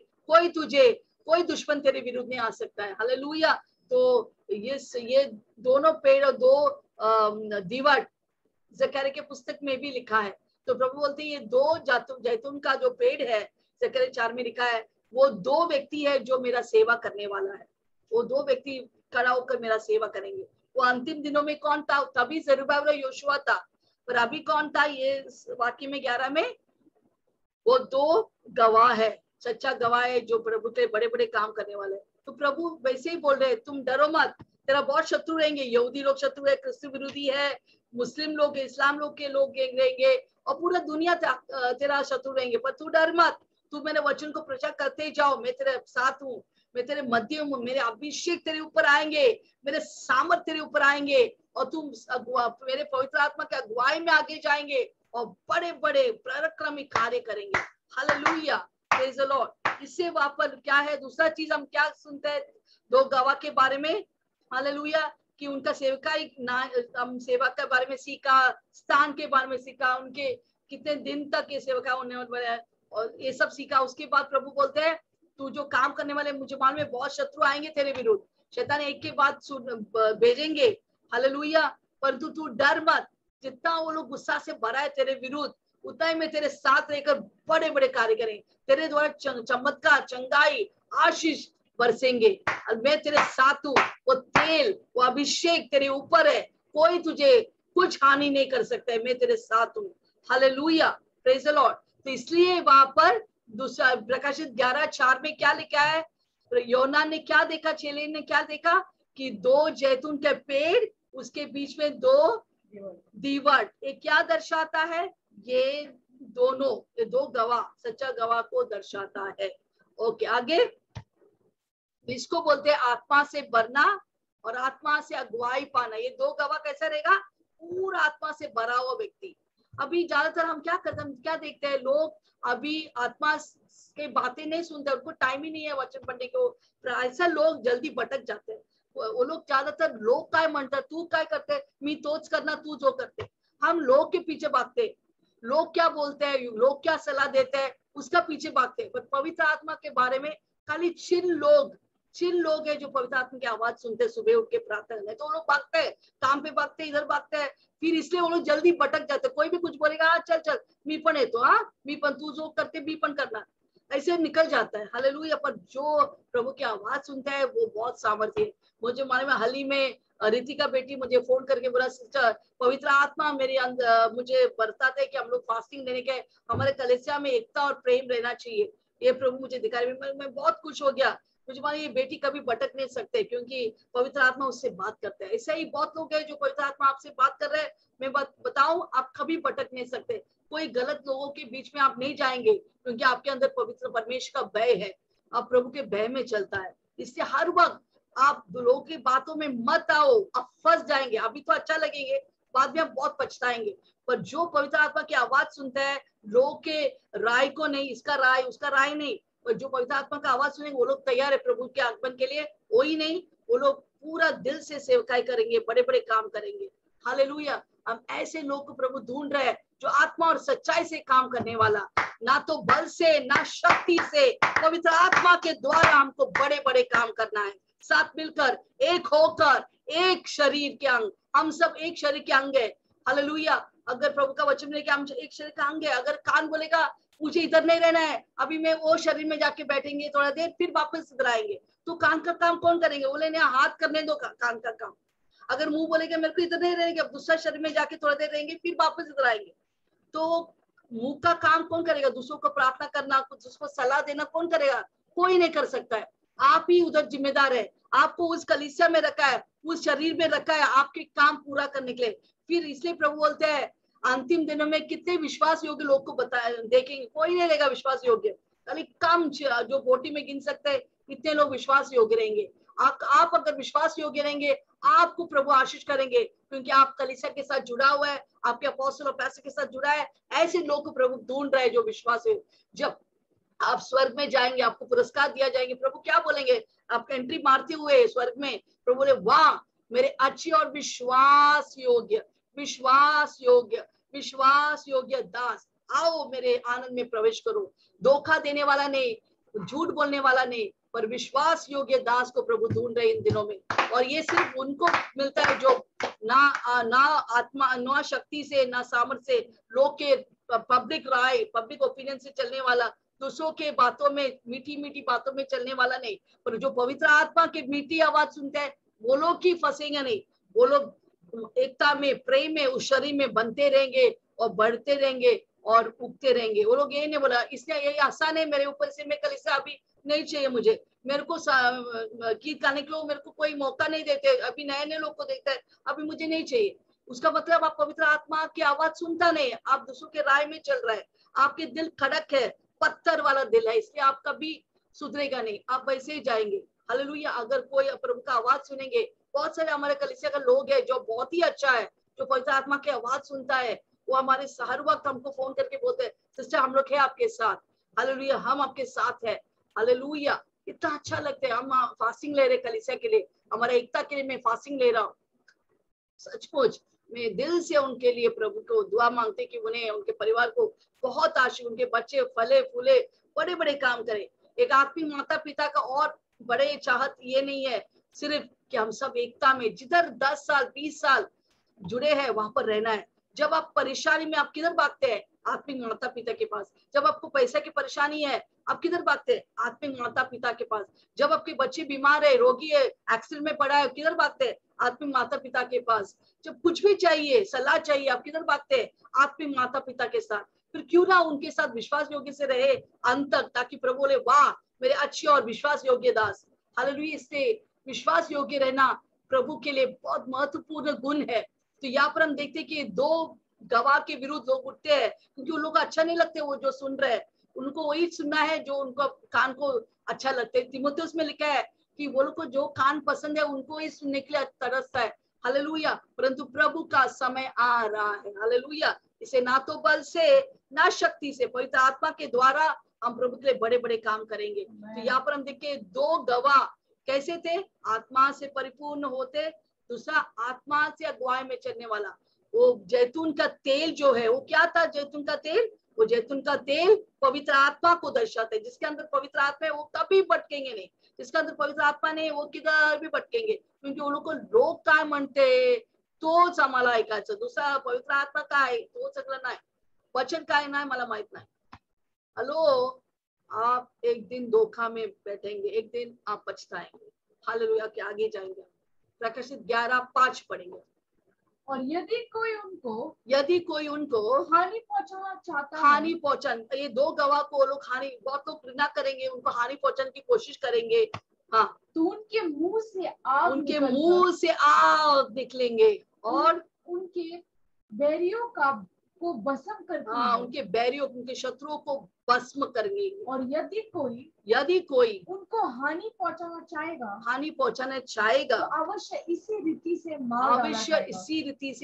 कोई दुश्मन तेरे विरुद्ध नहीं आ सकता है। हालेलुया। तो ये दोनों पेड़ और दो दीवट जकरिया के पुस्तक में भी लिखा है। तो प्रभु बोलते हैं ये दो जैतून का जो पेड़ है, जकरिया 4 में लिखा है, वो दो व्यक्ति है जो मेरा सेवा करने वाला है। वो दो व्यक्ति खड़ा होकर मेरा सेवा करेंगे। वो अंतिम दिनों में कौन था? तभी जरुब्बाबेल और योशुआ था, पर अभी कौन था? ये वाक्य में 11 में वो दो गवाह है, सच्चा गवाह है जो प्रभु के बड़े बड़े काम करने वाले हैं। तो प्रभु वैसे ही बोल रहे हैं तुम डरो मत, तेरा बहुत शत्रु रहेंगे, यहूदी लोग शत्रु है, क्रिस्त विरोधी है, मुस्लिम लोग, इस्लाम लोग के लोग रहेंगे और पूरा दुनिया तेरा शत्रु रहेंगे, पर तू डर मत, तू मेरे वचन को प्रचार करते जाओ, मैं तेरे साथ हूँ, मैं तेरे मध्य हूँ, मेरे अभिषेक तेरे ऊपर आएंगे, मेरे सामर्थ तेरे ऊपर आएंगे और तुम मेरे पवित्र आत्मा के अगुवाई में आगे जाएंगे और बड़े बड़े पराक्रमी कार्य करेंगे। Hallelujah, praise the Lord. इससे वहां पर क्या है? दूसरा चीज हम क्या सुनते हैं दो गवाह के बारे में? हालेलुया, कि उनका सेवकाई हम सेवा के बारे में सीखा, स्थान के बारे में सीखा, उनके कितने दिन तक ये सेवका होने वाला है और ये सब सीखा। उसके बाद प्रभु बोलते हैं तू जो काम करने वाले, मुझे मालूम है बहुत शत्रु आएंगे तेरे विरुद्ध, शैतान एक के बाद भेजेंगे। हालेलुया, परंतु तू डर मत, जितना वो लोग गुस्सा से भरा है तेरे विरुद्ध, उतना ही मैं तेरे साथ रहकर बड़े बड़े कार्य करें, तेरे द्वारा चमत्कार, चंगाई, आशीष बरसेंगे और मैं तेरे साथ हूँ। वो तेल, वो अभिषेक तेरे ऊपर है, कोई तुझे कुछ हानि नहीं कर सकता है, मैं तेरे साथ हूँ। Hallelujah, praise the Lord. तो इसलिए वहां पर दूसरा प्रकाशित 11:4 में क्या लिखा है? तो योना ने क्या देखा, चेले ने क्या देखा कि दो जैतून के पेड़, उसके बीच में दो दीवट। ये क्या दर्शाता है? ये दोनों, ये दो गवाह, सच्चा गवाह को दर्शाता है। ओके, आगे इसको बोलते हैं आत्मा से भरना और आत्मा से अगुवाई पाना। ये दो गवाह कैसा रहेगा? पूरा आत्मा से भरा हुआ व्यक्ति। अभी ज्यादातर हम क्या करते हैं, क्या देखते हैं, लोग अभी आत्मा के बातें नहीं सुनते, उनको टाइम ही नहीं है वचन पढ़ने को, ऐसा लोग जल्दी भटक जाते हैं। वो लोग ज्यादातर लोग काय म्हणतात, तू काय करते, मी तोच करना, तू जो करते, हम लोग के पीछे भागते, लोग क्या बोलते हैं, लोग क्या सलाह देते हैं, उसका पीछे भागते। पर पवित्र आत्मा के बारे में खाली चिन लोग है जो पवित्र आत्मा की आवाज सुनते, सुबह उठ के प्रार्थना करते, तो वो लोग भागते हैं, काम पे भागते, इधर भागते हैं, फिर इसलिए वो लोग जल्दी भटक जाते। कोई भी कुछ बोलेगा, चल चल मी पण येतो, हाँ मी पण, तू जो करते मी पण करना, ऐसे निकल जाता है। हालेलुया। पर जो प्रभु की आवाज सुनता है वो बहुत सामर्थ्य है। मुझे मालूम है, हाल ही में रितिका बेटी मुझे फोन करके बोला, सिस्टर पवित्र आत्मा मेरे अंदर मुझे बरसाता है कि हम लोग फास्टिंग देने के, हमारे कलीसिया में एकता और प्रेम रहना चाहिए, ये प्रभु मुझे दिखाई। मैं बहुत खुश हो गया। मुझे मालूम ये बेटी कभी भटक नहीं सकते क्योंकि पवित्र आत्मा उससे बात करता है। ऐसे ही बहुत लोग हैं जो पवित्र आत्मा आपसे बात कर रहे हैं, मैं बताऊं आप कभी भटक नहीं सकते, कोई गलत लोगों के बीच में आप नहीं जाएंगे क्योंकि आपके अंदर पवित्र परमेश्वर का भय है, आप प्रभु के भय में चलता है। इससे हर वक्त आप लोगों की बातों में मत आओ, आप फंस जाएंगे। अभी तो अच्छा लगेंगे, बाद में आप बहुत पछताएंगे। पर जो पवित्र आत्मा की आवाज सुनता है, लोगों के राय को नहीं, इसका राय उसका राय नहीं, और जो पवित्र आत्मा का आवाज सुनेंगे वो लोग तैयार है प्रभु के आगमन के लिए, वो ही नहीं, वो लोग पूरा दिल से सेवकाई करेंगे, बड़े बड़े काम करेंगे। हालेलुया। हम ऐसे लोग को प्रभु ढूंढ रहे हैं जो आत्मा और सच्चाई से काम करने वाला, ना तो बल से ना शक्ति से, पवित्र आत्मा के द्वारा हमको बड़े बड़े काम करना है। साथ मिलकर, एक होकर, एक शरीर के अंग, हम सब एक शरीर के अंग है। हालेलुया। अगर प्रभु का वचन है कि हम एक शरीर का अंग है, अगर कान बोलेगा मुझे इधर नहीं रहना है, अभी मैं वो शरीर में जाके बैठेंगे थोड़ा देर, फिर वापस इधर आएंगे। तो कान का काम कौन करेंगे? बोले नहीं, हाथ करने दो कान का काम। अगर मुंह बोलेगा मेरे को इधर नहीं रहेंगे, अब दूसरा शरीर में जाके थोड़ा देर रहेंगे, फिर वापस इधर आएंगे। तो मुंह का काम कौन करेगा? दूसरों को प्रार्थना करना, कुछ उसको सलाह देना कौन करेगा? कोई नहीं कर सकता है। आप ही उधर जिम्मेदार है। आपको उस कलीसिया में रखा है, उस शरीर में रखा है आपके काम पूरा करने के लिए। फिर इसलिए प्रभु बोलते हैं अंतिम दिनों में कितने विश्वास योग्य लोग को देखेंगे, कोई नहीं रहेगा विश्वास योग्य। खाली कम जो बोटी में गिन सकते हैं इतने लोग विश्वास योग्य रहेंगे। आप अगर विश्वास योग्य रहेंगे, आपको प्रभु आशीष करेंगे, क्योंकि आप कलीसिया के साथ जुड़ा हुआ है, आपके अपोस्तल और पैसे के साथ जुड़ा है। ऐसे लोग को प्रभु ढूंढ रहे हैं जो विश्वास है। जब आप स्वर्ग में जाएंगे, आपको पुरस्कार दिया जाएंगे। प्रभु क्या बोलेंगे? आप एंट्री मारते हुए स्वर्ग में प्रभु बोले, वाह मेरे अच्छे और विश्वास योग्य विश्वास योग्य दास, आओ मेरे आनंद में प्रवेश करो। धोखा देने वाला नहीं, झूठ बोलने वाला नहीं, पर विश्वास योग्य दास को प्रभु ढूंढ रहे इन दिनों में। और ये सिर्फ उनको मिलता है जो ना आत्मा, ना शक्ति से, ना सामर्थ्य से, लोग के पब्लिक राय, पब्लिक ओपिनियन से चलने वाला, दूसरों के बातों में, मीठी मीठी बातों में चलने वाला नहीं, पर जो पवित्र आत्मा की मीठी आवाज सुनते हैं वो लोग ही फंसेंगे नहीं। वो लोग एकता में, प्रेम में, उस शरीर में बनते रहेंगे और बढ़ते रहेंगे और उगते रहेंगे। वो लोग ये नहीं बोला इसलिए यही आसान है मेरे ऊपर से, मैं कल इससे अभी नहीं चाहिए मुझे, मेरे को गीत गाने के लिए मेरे को कोई मौका नहीं देते, अभी नए नए लोग को देखता है, अभी मुझे नहीं चाहिए। उसका मतलब आप पवित्र आत्मा की आवाज सुनता नहीं, आप दूसरों के राय में चल रहा है, आपके दिल खड़क है, पत्थर वाला दिल है, इसलिए आप कभी सुधरेगा नहीं, आप वैसे ही जाएंगे। हालेलुया। अगर कोई प्रभु का आवाज सुनेंगे, बहुत सारे हमारे कलीसिया का लोग है जो बहुत ही अच्छा है, जो पवित्र आत्मा की आवाज सुनता है, वो हमारे हर वक्त हमको फोन करके बोलते हैं सिस्टर हम लोग है आपके साथ, हालेलुया, हम आपके साथ है, हालेलुया। इतना अच्छा लगता है। हम फास्टिंग ले रहे कलीसिया के लिए, हमारे एकता के लिए मैं फास्टिंग ले रहा हूँ। सचमुच मैं दिल से उनके लिए प्रभु को दुआ मांगते कि उन्हें, उनके परिवार को बहुत आशीष, उनके बच्चे फले फूले, बड़े बड़े काम करें। एक आत्मिक माता पिता का और बड़े चाहत ये नहीं है सिर्फ कि हम सब एकता में, जिधर 10 साल 20 साल जुड़े हैं वहां पर रहना है। जब आप परेशानी में, आप किधर भागते हैं? आत्मिक माता पिता के पास। जब आपको पैसे की परेशानी है, आप किधर भागते हैं? आत्मिक माता पिता के पास। जब आपके बच्चे बीमार है, रोगी है, एक्सीडेंट में पड़ा है, किधर भागते हैं? आत्मिक माता पिता के पास। जब कुछ भी चाहिए, सलाह चाहिए, आप किधर भागते हैं? आत्मिक माता पिता के साथ। फिर क्यों ना उनके साथ विश्वास योग्य से रहे अंत तक, ताकि प्रभु बोले वाह मेरे अच्छे और विश्वास योग्य दास। हालेलुया। इससे विश्वास योग्य रहना प्रभु के लिए बहुत महत्वपूर्ण गुण है। तो यहाँ पर हम देखते हैं कि दो गवाह के विरुद्ध लोग उठते हैं, क्योंकि उन लोगों को अच्छा नहीं लगते वो जो सुन रहे हैं, उनको वही सुनना है जो उनको कान को अच्छा लगता है। तीमुथियुस में लिखा है कि वो लोग को जो कान पसंद है उनको ही सुनने के लिए तरसता है। हालेलुया। परंतु प्रभु का समय आ रहा है। हालेलुया। इसे ना तो बल से ना शक्ति से, पवित्र आत्मा के द्वारा हम प्रभु के लिए बड़े बड़े काम करेंगे। तो यहाँ पर हम देखिए दो गवाह कैसे थे? आत्मा से परिपूर्ण होते, दूसरा आत्मा से अगुवाई में चलने वाला। वो जैतून का तेल जो है, वो क्या था? जैतून का तेल, वो जैतून का तेल पवित्र आत्मा को दर्शाता है। जिसके अंदर पवित्र आत्मा है वो कभी भटकेंगे नहीं, जिसके अंदर पवित्र आत्मा नहीं वो किधर भी भटकेंगे, क्योंकि उन लोग को लोग काय म्हणते तोच आम्हाला ऐकायचं, दूसरा पवित्र आत्मा काय तो सगळं नाही, वचन काय नाही मला माहित नाही। हेलो, आप एक दिन धोखा में बैठेंगे, एक दिन आप पछताएंगे। हालेलुया के आगे जाएंगे। प्रकाशित 11:5 पढ़ेंगे। और यदि कोई उनको हानि पहुंचा, ये दो गवाह को लोग हानि, बहुत लोग घृणा करेंगे, उनको हानि पहुंचाने की कोशिश करेंगे। हाँ, तो उनके मुंह से आग निकलेंगे और उनके बैरियों को भस्म करती है। उनके बैरियों, उनके शत्रुओं को भस्म करेंगे। और यदि कोई उनको हानि पहुंचाना चाहेगा तो अवश्य इसी रीति से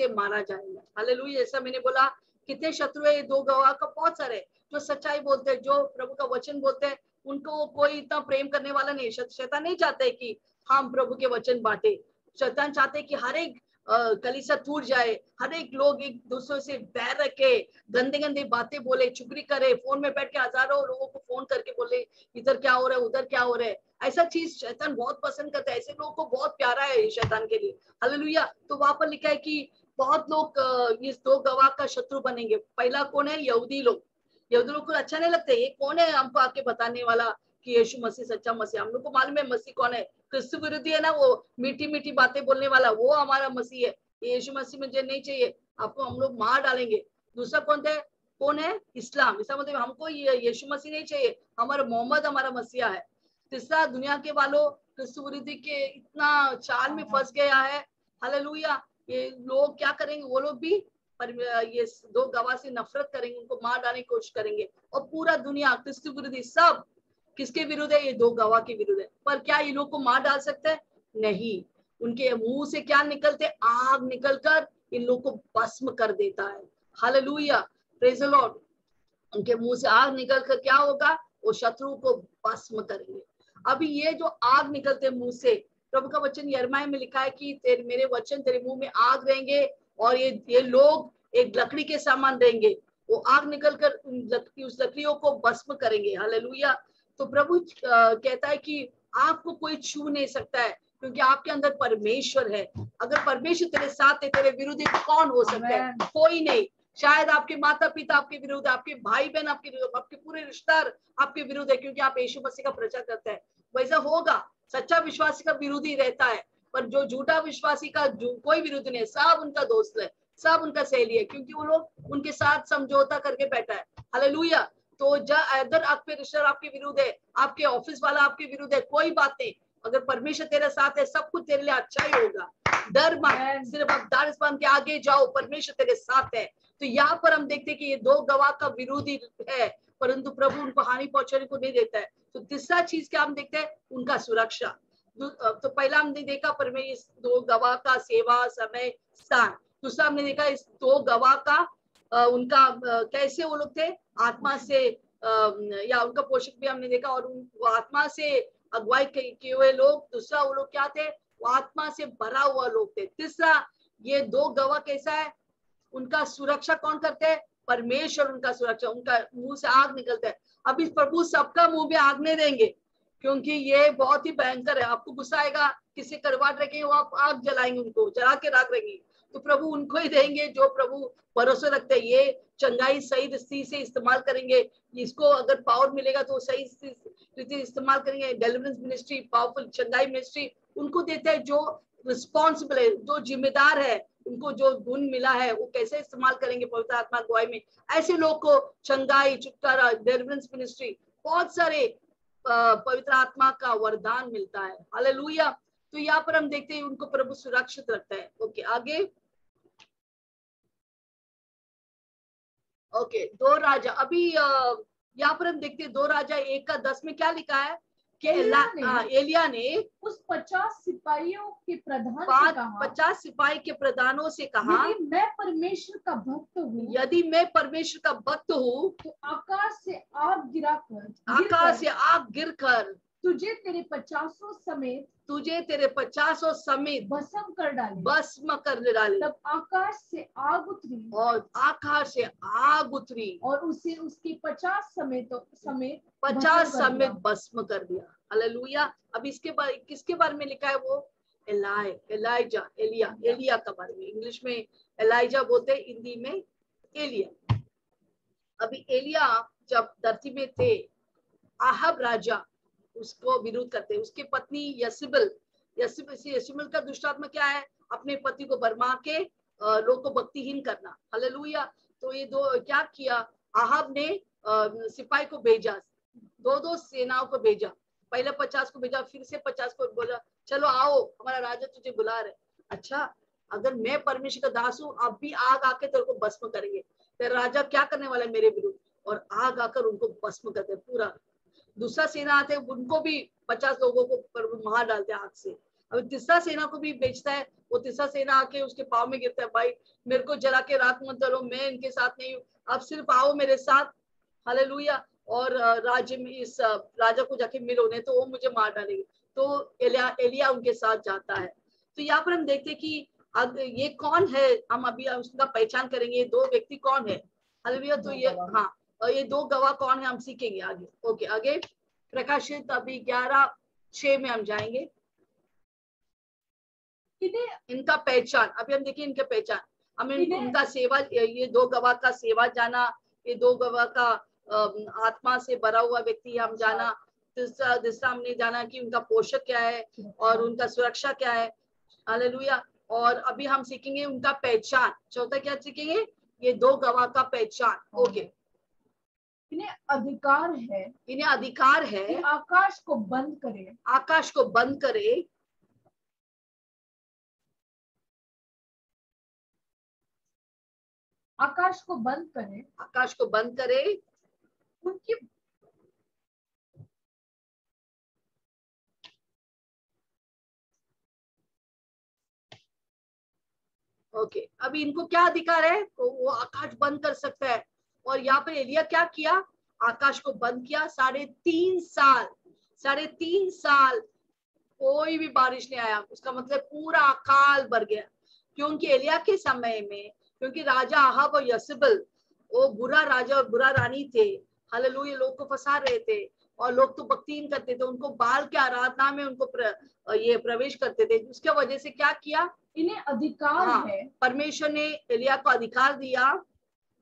मारा जाएगा। हालेलुया। जैसा मैंने बोला कितने शत्रु है दो गवाह का? बहुत सारे जो सच्चाई बोलते हैं, जो प्रभु का वचन बोलते हैं, उनको कोई इतना प्रेम करने वाला नहीं। शैतान नहीं चाहते कि हम प्रभु के वचन बांटे। शैतान चाहते कि हर एक कलीसिया टूट जाए, हर एक लोग एक दूसरे से बैर रखे, गंदे गंदे बातें बोले, चुगली करे, फोन में बैठ के हजारों लोगों को फोन करके बोले इधर क्या हो रहा है, उधर क्या हो रहा है। ऐसा चीज शैतान बहुत पसंद करता है, ऐसे लोगों को बहुत प्यारा है शैतान के लिए। हालेलुया। तो वहां पर लिखा है कि बहुत लोग इस दो गवाह का शत्रु बनेंगे। पहला कौन है? यहूदी लोग। यहूदी लोग को अच्छा नहीं लगता, ये कौन है हमको आके बताने वाला कि यीशु मसीह सच्चा मसीह। हम लोग को मालूम है मसीह कौन है, क्रिस्त विरोधी है ना, वो मीठी मीठी बातें बोलने वाला, वो हमारा मसीह है। यीशु मसीह मुझे नहीं चाहिए, आपको हम लोग मार डालेंगे। दूसरा कौन है? इस्लाम। इसका मतलब हमको यीशु मसीह नहीं चाहिए, हमारा मोहम्मद हमारा मसीहा है। तीसरा, दुनिया के वालों क्रिस्त विरोधी के इतना चाल में फंस गया है, हालेलुया। ये लोग क्या करेंगे, वो लोग भी पर ये दो गवाह से नफरत करेंगे, उनको मार डालने की कोशिश करेंगे। और पूरा दुनिया क्रिस्त विरोधी सब किसके विरुद्ध है? ये दो गवाह के विरुद्ध है। पर क्या ये लोग को मार डाल सकते हैं? नहीं। उनके मुंह से क्या निकलते? आग निकलकर इन लोग को भस्म कर देता है। Hallelujah, praise the Lord. उनके मुंह से आग निकलकर क्या होगा? वो शत्रु को भस्म करेंगे। अभी ये जो आग निकलते मुंह से, प्रभु का वचन यिर्मयाह में लिखा है कि मेरे वचन तेरे मुंह में आग रहेंगे और ये लोग एक लकड़ी के समान रहेंगे, वो आग निकलकर उस लकड़ियों को भस्म करेंगे। हालेलुया। तो प्रभु कहता है कि आपको कोई छू नहीं सकता है, क्योंकि आपके अंदर परमेश्वर है। अगर परमेश्वर तेरे साथ है, तेरे विरोधी कौन हो सकता है? कोई नहीं। शायद आपके माता पिता आपके विरुद्ध, आपके भाई बहन आपके विरुद्ध, आपके पूरे रिश्तेदार आपके विरुद्ध है, क्योंकि आप यीशु मसीह का प्रचार करते हैं। वैसा होगा, सच्चा विश्वासी का विरोधी रहता है, पर जो झूठा विश्वासी का कोई विरोध नहीं है, सब उनका दोस्त है, सब उनका सहेली है, क्योंकि वो लोग उनके साथ समझौता करके बैठा है। हालेलुया। तो अगर आपके रिश्तेदार आपके विरुद्ध है, आपके ऑफिस वाला आपके विरुद्ध है, कोई बात नहीं, अगर परमेश्वर तेरे साथ है, सब कुछ तेरे लिए अच्छा ही होगा। डर मत, सिर्फ आप दाढ़ बांध के आगे जाओ, परमेश्वर तेरे साथ है। तो यहाँ पर हम देखते हैं कि ये दो गवाह का विरोधी है, परंतु प्रभु उनको हानि पहुंचाने को नहीं देता है। तो तीसरा चीज क्या हम देखते हैं? उनका सुरक्षा। तो पहला हमने देखा परमेश्वर दो गवाह का सेवा, समय, स्थान। दूसरा हमने देखा इस दो गवाह का उनका कैसे वो लोग थे, आत्मा से या उनका पोषक भी हमने देखा, और वो आत्मा से अगुवाई किए हुए लोग। दूसरा वो लोग क्या थे? वो आत्मा से भरा हुआ लोग थे। तीसरा, ये दो गवाह कैसा है? उनका सुरक्षा कौन करते हैं? परमेश्वर उनका सुरक्षा। उनका मुंह से आग निकलता है। अब इस प्रभु सबका मुंह में आग नहीं देंगे, क्योंकि ये बहुत ही भयंकर है। आपको गुस्सा आएगा, किसी करवाट रखेंगे, वो आप आग जलाएंगे, उनको जला के राख रखेंगे। तो प्रभु उनको ही देंगे जो प्रभु भरोसे रखते हैं। ये चंगाई सही रीति से इस्तेमाल करेंगे, इसको अगर पावर मिलेगा तो सही रीति इस्तेमाल करेंगे। डिलीवरेंस मिनिस्ट्री, पावरफुल चंगाई मिनिस्ट्री उनको देते हैं जो रिस्पॉन्सिबल है, जो जिम्मेदार है, उनको जो गुण मिला है वो कैसे इस्तेमाल करेंगे पवित्र आत्मा गवाही में। ऐसे लोग को चंगाई, छुटकारा, डिलीवरेंस मिनिस्ट्री, बहुत सारे पवित्र आत्मा का वरदान मिलता है। हालेलुया। तो यहाँ पर हम देखते हैं उनको प्रभु सुरक्षित रखता है। ओके, आगे। ओके, दो राजा। अभी यहाँ पर हम देखते हैं 2 राजा 1:10 में क्या लिखा है कि एलिया ने उस 50 सिपाहियों के प्रधान से कहा, 50 सिपाही के प्रधानों से कहा, यदि मैं परमेश्वर का भक्त हूँ, यदि मैं परमेश्वर का भक्त हूँ, तो आकाश से आग गिरकर तुझे तेरे 50 समेत भस्म कर डाले। तब आकाश से आग उतरी, और आकाश से आग उतरी और उसे उसके 50 समेत 50 समेत भस्म कर दिया। हालेलुया। अब इसके बारे किसके बारे में लिखा है? वो एलिया का बारे में। इंग्लिश में एलाइजा बोलते हैं, हिंदी में एलिया। अभी एलिया जब धरती में थे, आहब राजा उसको विरोध करते, उसकी पत्नी यसीबेल का दुष्टात्मा क्या है? अपने पति को बरमा के लोग को भक्तिहीन करना। हालेलुया। तो ये दो क्या किया? आहब ने सिपाही को भेजा, दो सेनाओं को भेजा। पहले 50 को भेजा, फिर से 50 को बोला चलो आओ, हमारा राजा तुझे बुला रहे। अच्छा, अगर मैं परमेश्वर का दास हूँ, अब भी आग आके तेरे को भस्म करेंगे। तेरा राजा क्या करने वाला है मेरे विरुद्ध? और आग आकर उनको भस्म करते पूरा। दूसरा सेना आते, उनको भी 50 लोगों को मार डालते आग से। अब तीसरा सेना को भी बेचता है, वो तीसरा सेना आके उसके पाँव में गिरता है, भाई मेरे को जला के राख मत करो, मैं इनके साथ नहीं हूँ, आप सिर्फ आओ मेरे साथ। हालेलुया। और राज्य में इस राजा को जाके मिलो, नहीं तो वो मुझे मार डालेंगे। तो एलिया उनके साथ जाता है। तो यहाँ पर हम देखते हैं कि ये कौन है, हम अभी उसका पहचान करेंगे, ये दो व्यक्ति कौन है। हालेलुया। तो ये हाँ, और ये दो गवाह कौन है हम सीखेंगे आगे। ओके, आगे प्रकाशित अभी 11:6 में हम जाएंगे। इनका पहचान अभी हम देखिए, इनका पहचान हमें उनका सेवा, ये दो गवाह का सेवा जाना, ये दो गवाह का आत्मा से भरा हुआ व्यक्ति हम जाना। दूसरा हमने जाना कि उनका पोषक क्या है और उनका सुरक्षा क्या है। हालेलुया। और अभी हम सीखेंगे उनका पहचान। चौथा क्या सीखेंगे? ये दो गवाह का पहचान। ओके। इन्हें अधिकार है, इन्हें अधिकार है कि आकाश को बंद करे, आकाश को बंद करे, आकाश को बंद करे, आकाश को बंद करे, उनकी ओके। अभी इनको क्या अधिकार है? तो वो आकाश बंद कर सकता है। और यहाँ पे एलिया क्या किया? आकाश को बंद किया। 3.5 साल कोई भी बारिश नहीं आया। उसका मतलब पूरा अकाल भर गया। क्योंकि एलिया के समय में, क्योंकि राजा अहाब और यसेबेल वो बुरा राजा और बुरा रानी थे। हालेलुया। लोग को फंसा रहे थे और लोग तो भक्तिहीन करते थे, उनको बाल के आराधना में उनको ये प्रवेश करते थे। उसके वजह से क्या किया? इन्हें अधिकार है, परमेश्वर ने एलिया को अधिकार दिया।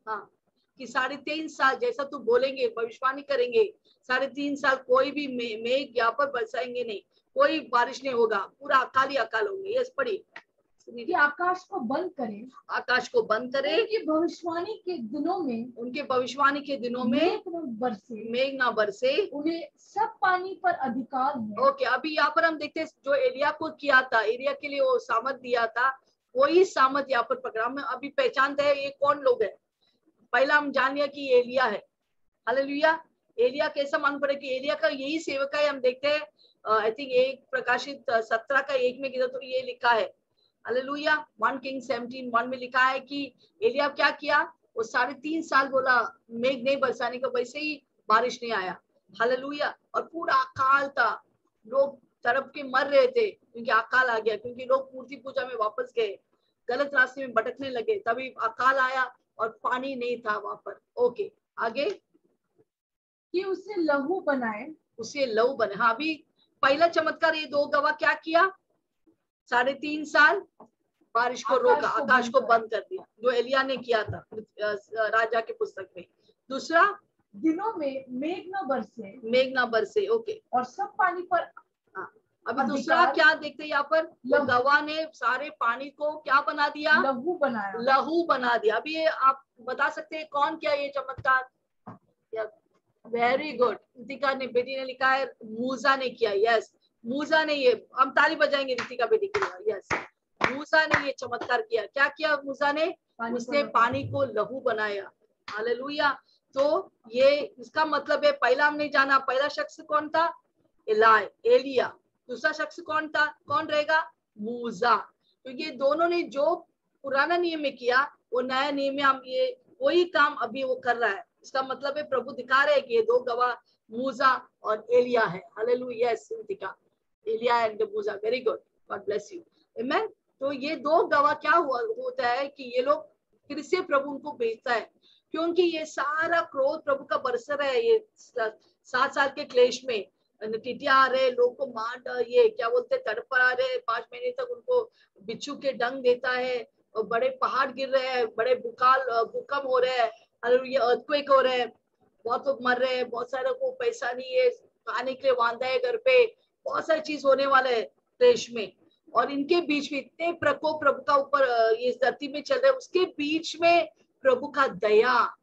हाँ, कि 3.5 साल जैसा तू बोलेंगे, भविष्यवाणी करेंगे, 3.5 साल कोई भी मेघ यहाँ पर बरसाएंगे नहीं, कोई बारिश नहीं होगा, पूरा अकाल ही अकाल होंगे। यस पढ़िए। कि आकाश को बंद करे, आकाश को बंद करे, उनकी भविष्यवाणी के दिनों में, उनके भविष्यवाणी के दिनों में मेघ ना बरसे, उन्हें सब पानी पर अधिकार है। ओके। अभी यहाँ पर हम देखते हैं जो एलिया को किया था, एलिया के लिए वो सामत दिया था, वही सामत यहाँ पर पकड़ा। हम अभी पहचानते हैं ये कौन लोग है। पहला हम जान लिया कि ये एलिया है। हालेलुया। एलिया कैसा मालूम पड़े कि एलिया का यही सेवक है। हम देखते हैं आई थिंक एक प्रकाशित 17:1 में किधर तो ये लिखा है। हालेलुया। 1 किंग 17:1 में लिखा है कि एलिया क्या किया? वो 3.5 साल बोला मेघ नहीं बरसाने का, वैसे ही बारिश नहीं आया। हालेलुया। और पूरा अकाल था, लोग तड़प के मर रहे थे क्योंकि अकाल आ गया, क्योंकि लोग मूर्ति पूजा में वापस गए, गलत रास्ते में भटकने लगे, तभी अकाल आया और पानी नहीं था वहां पर। ओके आगे। कि उसे लहू बनाए, उसे लहू बने। हाँ, अभी पहला चमत्कार ये दो गवाह क्या किया? 3.5 साल बारिश को रोका, आकाश को बंद कर दिया, जो एलिया ने किया था राजा के पुस्तक में। दूसरा, दिनों में मेघ न बरसे, ओके। और सब पानी पर। हाँ, अभी दूसरा क्या देखते हैं यहाँ पर? गवाह ने सारे पानी को क्या बना दिया? लहू बना दिया। अभी ये आप बता सकते हैं कौन किया ये चमत्कार? Very good. रितिका ने बेटी ने लिखा है मूसा ने किया। यस, मूसा ने, ये हम ताली बजाएंगे रितिका बेटी के लिए। यस, मूसा ने ये चमत्कार किया। क्या किया मूसा ने? उसने पानी को लहू बनाया। हालेलुया। तो ये इसका मतलब है, पहला हमने जाना, पहला शख्स कौन था? एलिया। दूसरा शख्स कौन था? कौन रहेगा? मूसा। क्योंकि ये दोनों ने जो पुराना नियम में किया, वो नया नियम में हम ये वही काम अभी वो कर रहा है। इसका मतलब है प्रभु दिखा रहे हैं कि ये दो गवाह मूसा और एलिया है। हालेलुया। यस, एलिया एंड मूसा। Very good, God bless you. Amen. तो ये दो गवाह क्या होता है कि ये लोग फिर से प्रभु उनको भेजता है, क्योंकि ये सारा क्रोध प्रभु का बरस रहा है। ये 7 साल के क्लेश में टिटिया आ रहे, लोग को मार, ये क्या बोलते, तड़पा रहे, 5 महीने तक उनको बिच्छू के डंग देता है, और बड़े पहाड़ गिर रहे हैं, बड़े भूकंप हो रहे हैं, अर्थक्वेक हो रहे हैं, बहुत लोग मर रहे हैं, बहुत सारे को पैसा नहीं है, खाने के लिए वांदा है घर पे, बहुत सारी चीज होने वाले है देश में। और इनके बीच में इतने प्रकोप प्रभु का ऊपर ये धरती में चल रहे, उसके बीच में प्रभु का दया,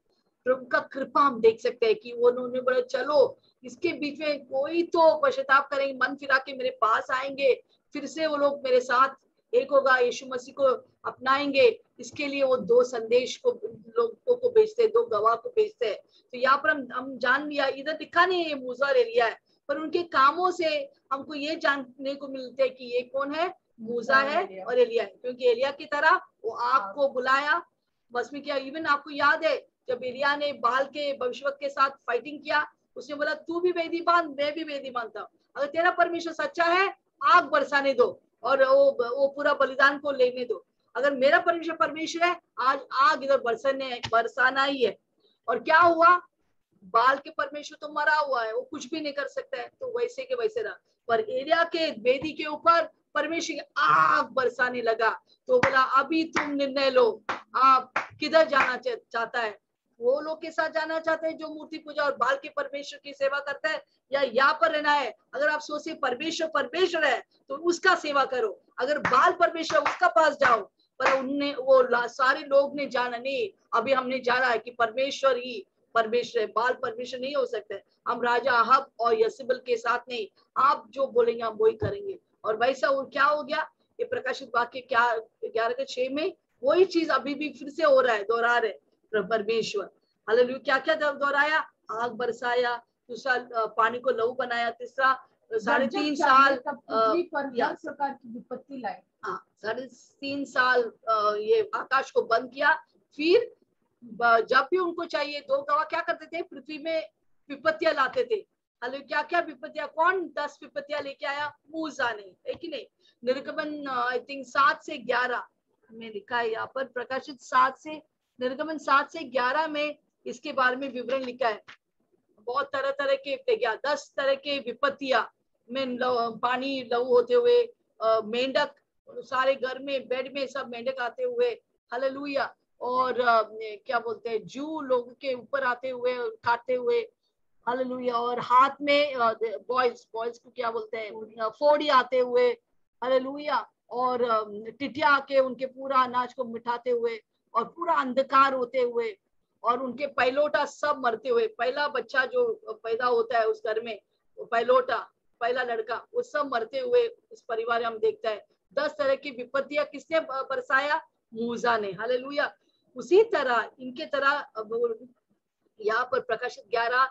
प्रभु का कृपा हम देख सकते हैं कि वो उन्होंने बोला चलो इसके बीच में कोई तो पश्चाताप करेंगे, मन फिरा के मेरे पास आएंगे, फिर से वो लोग मेरे साथ एक होगा, यीशु मसीह को अपनाएंगे। इसके लिए वो 2 संदेश को लोगों को भेजते, 2 गवाह को भेजते हैं। तो यहाँ पर हम जान लिया, इधर दिखा नहीं है ये मूसा और एलिया है, पर उनके कामों से हमको ये जानने को मिलते है कि ये कौन है? मूसा है और एलिया है। क्योंकि एलिया की तरह वो आग को बुलाया, बस में किया। इवन आपको याद है जब एलिया ने बाल के भविष्यवक्ता के साथ फाइटिंग किया, उसने बोला तू भी वेदी बांध, मैं भी वेदी बांधता हूँ, अगर तेरा परमेश्वर सच्चा है आग बरसाने दो और वो पूरा बलिदान को लेने दो, अगर मेरा परमेश्वर है आज आग इधर बरसाना ही है। और क्या हुआ? बाल के परमेश्वर तो मरा हुआ है, वो कुछ भी नहीं कर सकता है, तो वैसे के वैसे रहा। पर एलिया के वेदी के ऊपर परमेश्वर आग बरसाने लगा। तो बोला अभी तुम निर्णय लो, आप किधर जाना चाहता है? वो लोग के साथ जाना चाहते हैं जो मूर्ति पूजा और बाल के परमेश्वर की सेवा करता है, या यहाँ पर रहना है? अगर आप सोचे परमेश्वर परमेश्वर है तो उसका सेवा करो, अगर बाल परमेश्वर उसका पास जाओ। पर उनने वो सारे लोग ने जाना नहीं, अभी हमने जाना है कि परमेश्वर ही परमेश्वर है, बाल परमेश्वर नहीं हो सकते। हम राजा अहाब और यसेबेल के साथ नहीं, आप जो बोलेंगे हम वही करेंगे। और वैसा वो क्या हो गया, ये प्रकाशित वाक्य क्या 11:6 में वही चीज अभी भी फिर से हो रहा है, दोहरा रहे परमेश्वर। हालेलुया। क्या क्या दोहराया? आग बरसाया, दूसरा पानी को लहू बनाया, तीसरा 3.5 साल पृथ्वी पर हर प्रकार की विपत्ति लाए। हाँ, 3.5 साल ये आकाश को बंद किया। फिर जब भी उनको चाहिए, दो गवाह क्या करते थे? पृथ्वी में विपत्तियां लाते थे। हाले क्या क्या विपत्तियां? कौन 10 विपत्तियां लेके आया? मूसा ने, है कि नहीं? निर्गमन आई थिंक 7 से 11 में लिखा है, यहाँ पर प्रकाशित 7 से निर्गमन 7 से 11 में इसके बारे में विवरण लिखा है। बहुत तरह तरह के 10 तरह के विपत्तियां में पानी लहू होते हुए, मेंढक सारे घर में बेड में सब मेंढक आते हुए, हालेलुया। और क्या बोलते हैं, जू लोगों के ऊपर आते हुए, काटते हुए, हालेलुया। और हाथ में बॉयज को क्या बोलते हैं, फोड़ी आते हुए, हालेलुया। और टिटिया आके उनके पूरा अनाज को मिठाते हुए, और पूरा अंधकार होते हुए, और उनके पहलोटा सब मरते हुए। पहला बच्चा जो पैदा होता है उस घर में, पहलोटा पहला लड़का, वो सब मरते हुए इस परिवार में हम देखते हैं। 10 तरह की विपत्तियां किसने बरसाया? मूसा ने, हालेलुया। उसी तरह इनके तरह यहाँ पर प्रकाशित 11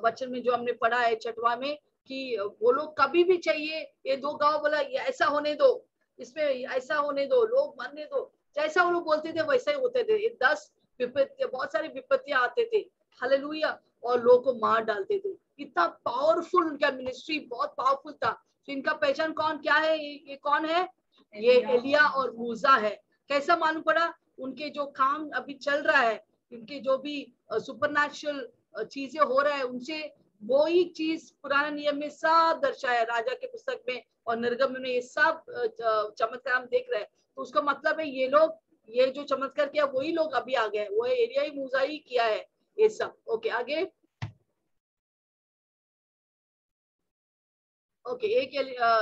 वचन में जो हमने पढ़ा है 6वां में, कि वो लोग कभी भी चाहिए, ये दो गांव बोला ये ऐसा होने दो, इसमें ऐसा होने दो, लोग मरने दो, जैसा वो लोग बोलते थे वैसा ही होते थे। 10 विपत्तियां, बहुत सारी विपत्तियां आते थे, हालेलुया, और लोगों को मार डालते थे। इतना पावरफुल उनका मिनिस्ट्री, बहुत पावरफुल था। तो इनका पहचान कौन क्या है? ये कौन है? ये एलिया और मूसा है। कैसा मालूम पड़ा? उनके जो काम अभी चल रहा है, इनके जो भी सुपरनैचुरल चीजें हो रहा है उनसे, वो ही चीज पुराने नियम में सब दर्शाया, राजा के पुस्तक में और निर्गम में, ये सब चमत्कार हम देख रहे हैं। तो उसका मतलब है ये लोग, ये जो चमत्कार किया वही लोग अभी आ गए, वो एलिया ही मूसा ही किया है ये सब। ओके आगे। ओके एक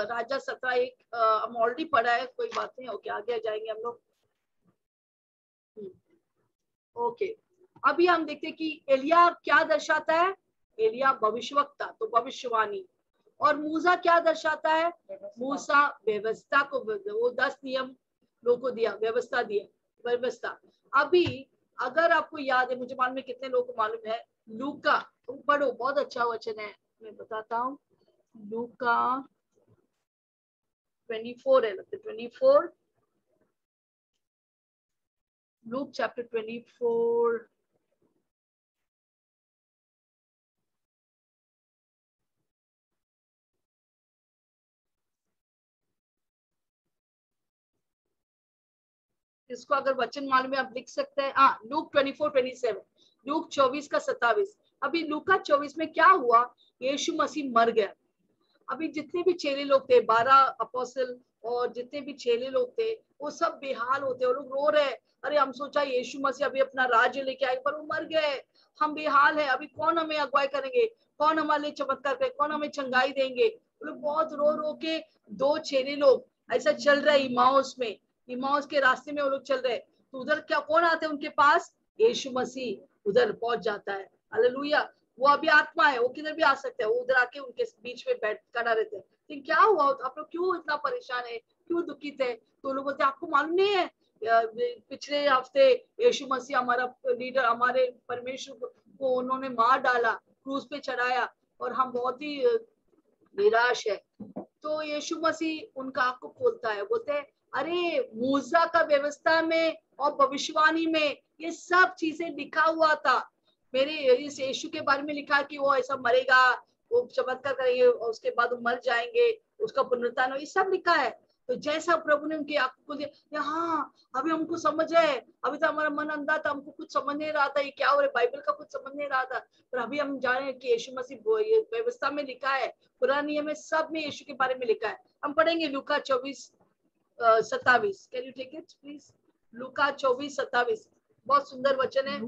राजा 17:1 हम ऑलरेडी पढ़ा है, कोई बात नहीं। ओके आगे जाएंगे हम लोग। ओके अभी हम देखते हैं कि एलिया क्या दर्शाता है। एलिया भविष्यवक्ता, तो भविष्यवाणी। और मूसा क्या दर्शाता है? मूसा व्यवस्था को, वो 10 नियम लोगों को दिया, व्यवस्था दिया, व्यवस्था। अभी अगर आपको याद है, मुझे मालूम है कितने लोगों को मालूम है, लूका, तुम पढ़ो, बहुत अच्छा वचन है, मैं बताता हूँ। लूका 24 है, 24, लूक चैप्टर 24। इसको अगर वचन मालूम है आप लिख सकते हैं। हाँ, लूक 24:27, लूक 24:27। अभी लूका 24 में क्या हुआ? यीशु मसीह मर गया। अभी जितने भी चेले लोग थे, 12 अपोस्टल और जितने भी चेले लोग थे, वो सब बेहाल होते, वो लोग रो रहे, अरे हम सोचा यीशु मसीह अभी अपना राज्य लेके आए, पर वो मर गए, हम बेहाल है, अभी कौन हमें अगुवाई करेंगे, कौन हमारे लिए चमत्कार करे, कौन हमें चंगाई देंगे। वो लोग बहुत रो रो के, 2 चेले लोग ऐसा चल रहा है इमाउस में, इमाउस के रास्ते में वो लोग चल रहे, तो उधर क्या कौन आते हैं उनके पास? यीशु मसीह उधर पहुंच जाता है, हालेलुया। वो अभी आत्मा है, वो किधर भी आ सकता है, वो उधर आके उनके बीच में बैठ खड़ा रहते हैं। लेकिन क्या हुआ, आप लोग क्यों इतना परेशान है, क्यों दुखित है? तो लोग बोलते आपको मालूम नहीं है, पिछले हफ्ते यीशु मसीह हमारा लीडर, हमारे परमेश्वर को उन्होंने मार डाला, क्रूस पे चढ़ाया, और हम बहुत ही निराश है। तो यीशु मसीह उनका आंख को खोलता है, बोलते हैं अरे मूसा का व्यवस्था में और भविष्यवाणी में ये सब चीजें लिखा हुआ था, मेरे इस यीशु के बारे में लिखा कि वो ऐसा मरेगा, वो चमत्कार करेंगे और उसके बाद वो मर जाएंगे, उसका पुनरुत्थान हो, ये सब लिखा है। तो जैसा प्रभु ने उनकी आंखों को दिया, हाँ अभी हमको समझ है, अभी तो हमारा मन अंधा था, हमको कुछ समझ नहीं रहा था ये क्या हो रहा है, बाइबल का कुछ समझ नहीं रहा था, पर अभी हम जाने कि यीशु मसीह व्यवस्था में लिखा है, पुराने नियम में सब में यीशु के बारे में लिखा है। हम पढ़ेंगे लूका 24:27। Can you take it please? लूका 24:27 बहुत सुंदर वचन है।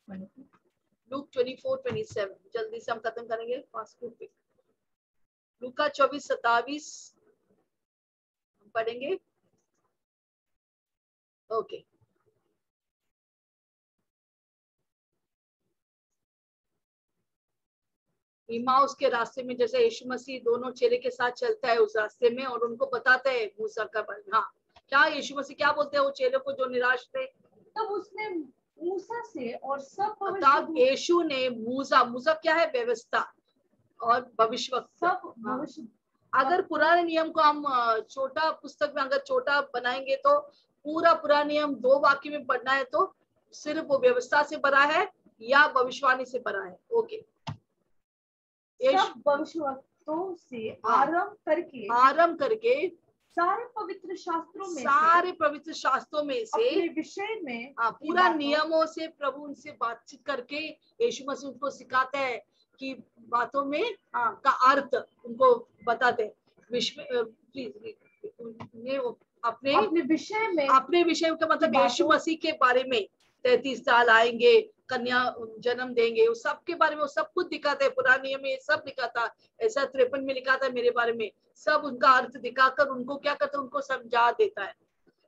लूक 24:27 जल्दी से हम खत्म करेंगे फास्ट फूड पे। लूका 24:27 पढ़ेंगे। ओके इमाउस के रास्ते में जैसे यीशु मसीह दोनों चेले के साथ चलता है उस रास्ते में और उनको बताता है मूसा का हाँ क्या यीशु मसीह क्या बोलते हैं वो चेलों को जो निराश थे। तब उसने मूसा से और सब तब यीशु ने मूसा क्या है व्यवस्था और भविष्यवक्ता सब भविष्य अगर पुराने नियम को हम छोटा पुस्तक में अगर छोटा बनाएंगे तो पूरा पुराना नियम 2 वाक्य में पढ़ना है तो सिर्फ वो व्यवस्था से भरा है या भविष्यवाणी से भरा है। ओके सब भविष्यवक्तों से आरंभ करके सारे पवित्र शास्त्रों में से अपने विषय में पूरा नियमों से प्रभु उनसे बातचीत करके यीशु मसीह उनको सिखाते हैं कि बातों में का अर्थ उनको बताते हैं। अपने विषय का मतलब यीशु मसीह के बारे में 33 साल आएंगे कन्या जन्म देंगे उस सब के बारे में वो सब कुछ दिखाते हैं। पुराने नियम में सब लिखा था ऐसा 53 में लिखा था मेरे बारे में सब उनका अर्थ दिखाकर उनको क्या करता है उनको समझा देता है।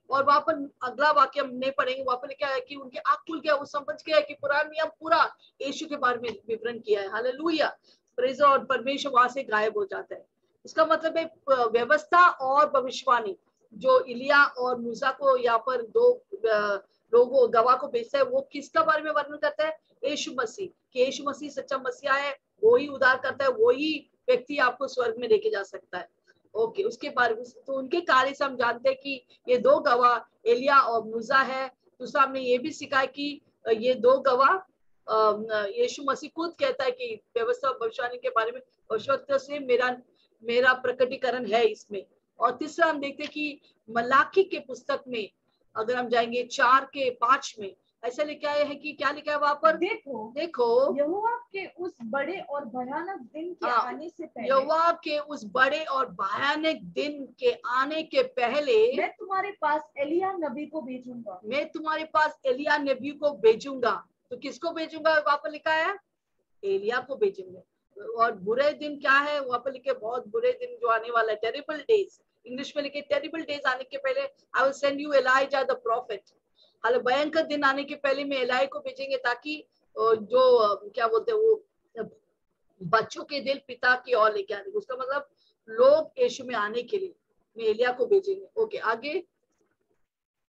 और वहां पर अगला वाक्य हम नहीं पढ़ेंगे वहां पर क्या है कि उनके आंख खुल गया वो समझ गया कि पुराना नियम पूरा यीशु के बारे में विवरण किया है। हालेलुया प्रेज और परमेश्वर वहां से गायब हो जाता है। इसका मतलब है व्यवस्था और भविष्यवाणी जो इलिया और मूसा को यहाँ पर 2 लोगों गवाह को भेजता है वो किसका बारे में वर्णन करता है यीशु मसीह कि यीशु मसीह सच्चा मसीहा है वो ही उद्धार करता है वो ही व्यक्ति आपको स्वर्ग में लेके जा सकता है। ओके उसके बारे में तो उनके कार्य से हम जानते हैं कि ये 2 गवाह एलिया और मूसा है। दूसरा हमने ये भी सीखा कि ये 2 गवाह यीशु मसीह खुद कहता है कि व्यवस्था भविष्यवाणी के बारे में भविष्यवक्ता से मेरा प्रकटीकरण है इसमें। और तीसरा हम देखते हैं कि मलाकी के पुस्तक में अगर हम जाएंगे 4:5 में ऐसा लिखा है कि क्या लिखा है वहां पर देखो यहोवा के उस बड़े और भयानक दिन के आने से पहले यहोवा के उस बड़े और भयानक दिन के आने के पहले मैं तुम्हारे पास एलिया नबी को भेजूंगा। तो किसको भेजूंगा वहां पर लिखा है एलिया को भेजूंगा। और बुरे दिन क्या है वहां पर लिखे बहुत बुरे दिन जो आने वाला है टेरिबल डेज इंग्लिश में लिखे टेरिबल डेज आने के पहले I will send you Elijah the prophet. हालांकि भयंकर दिन आने के पहले में एलाई को भेजेंगे ताकि जो क्या बोलते हैं वो बच्चों के दिल पिता की ओर लेके आने उसका मतलब लोग यीशु में आने के लिए में एलिया को भेजेंगे। ओके आगे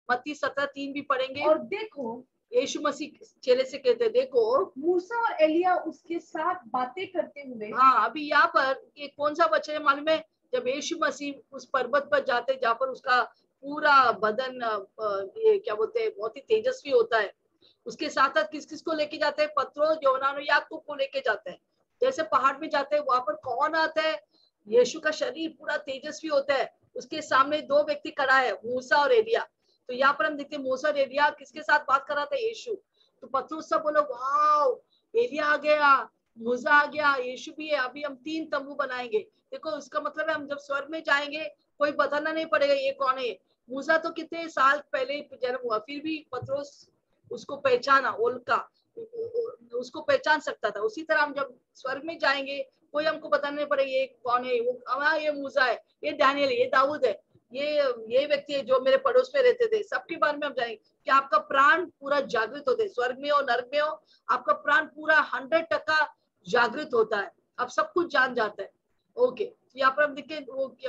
मत्ती 17:3 भी पढ़ेंगे। और देखो यीशु मसीह चेले से कहते देखो मूसा और एलिया उसके साथ बातें करते हुए। अभी यहाँ पर ये कौन सा वचन है मालूम है जब यीशु मसीह उस पर्वत पर जाते जहाँ पर उसका पूरा बदन ये क्या बोलते हैं बहुत ही तेजस्वी होता है उसके साथ साथ किस किस को लेके जाते हैं पत्रोस यूहन्ना याकूब को लेके जाते हैं। जैसे पहाड़ में जाते हैं वहां पर कौन आता है यीशु का शरीर पूरा तेजस्वी होता है उसके सामने 2 व्यक्ति खड़ा है मूसा और एलिया। तो यहाँ पर हम देखते हैं मूसा और एलिया किसके साथ बात कर रहा था यीशु। तो पत्रोस सब बोलो वाओ एलिया आ गया मूसा आ गया यीशु भी है अभी हम 3 तंबू बनाएंगे। देखो उसका मतलब है हम जब स्वर्ग में जाएंगे कोई बताना नहीं पड़ेगा ये कौन है। मूसा तो कितने साल पहले जन्म हुआ फिर भी पत्रोस उसको पहचाना उनका उसको पहचान सकता था। उसी तरह हम जब स्वर्ग में जाएंगे कोई हमको बताना नहीं पड़ेगा ये कौन है वो ये मूसा है ये डैनियल है ये दाऊद है ये व्यक्ति है जो मेरे पड़ोस में रहते थे सबके बारे में हम जानेंगे कि आपका प्राण पूरा जागृत होता है स्वर्ग में हो नरक में हो आपका प्राण पूरा 100% जागृत होता है अब सब कुछ जान जाता है। ओके तो यहाँ पर हम देखते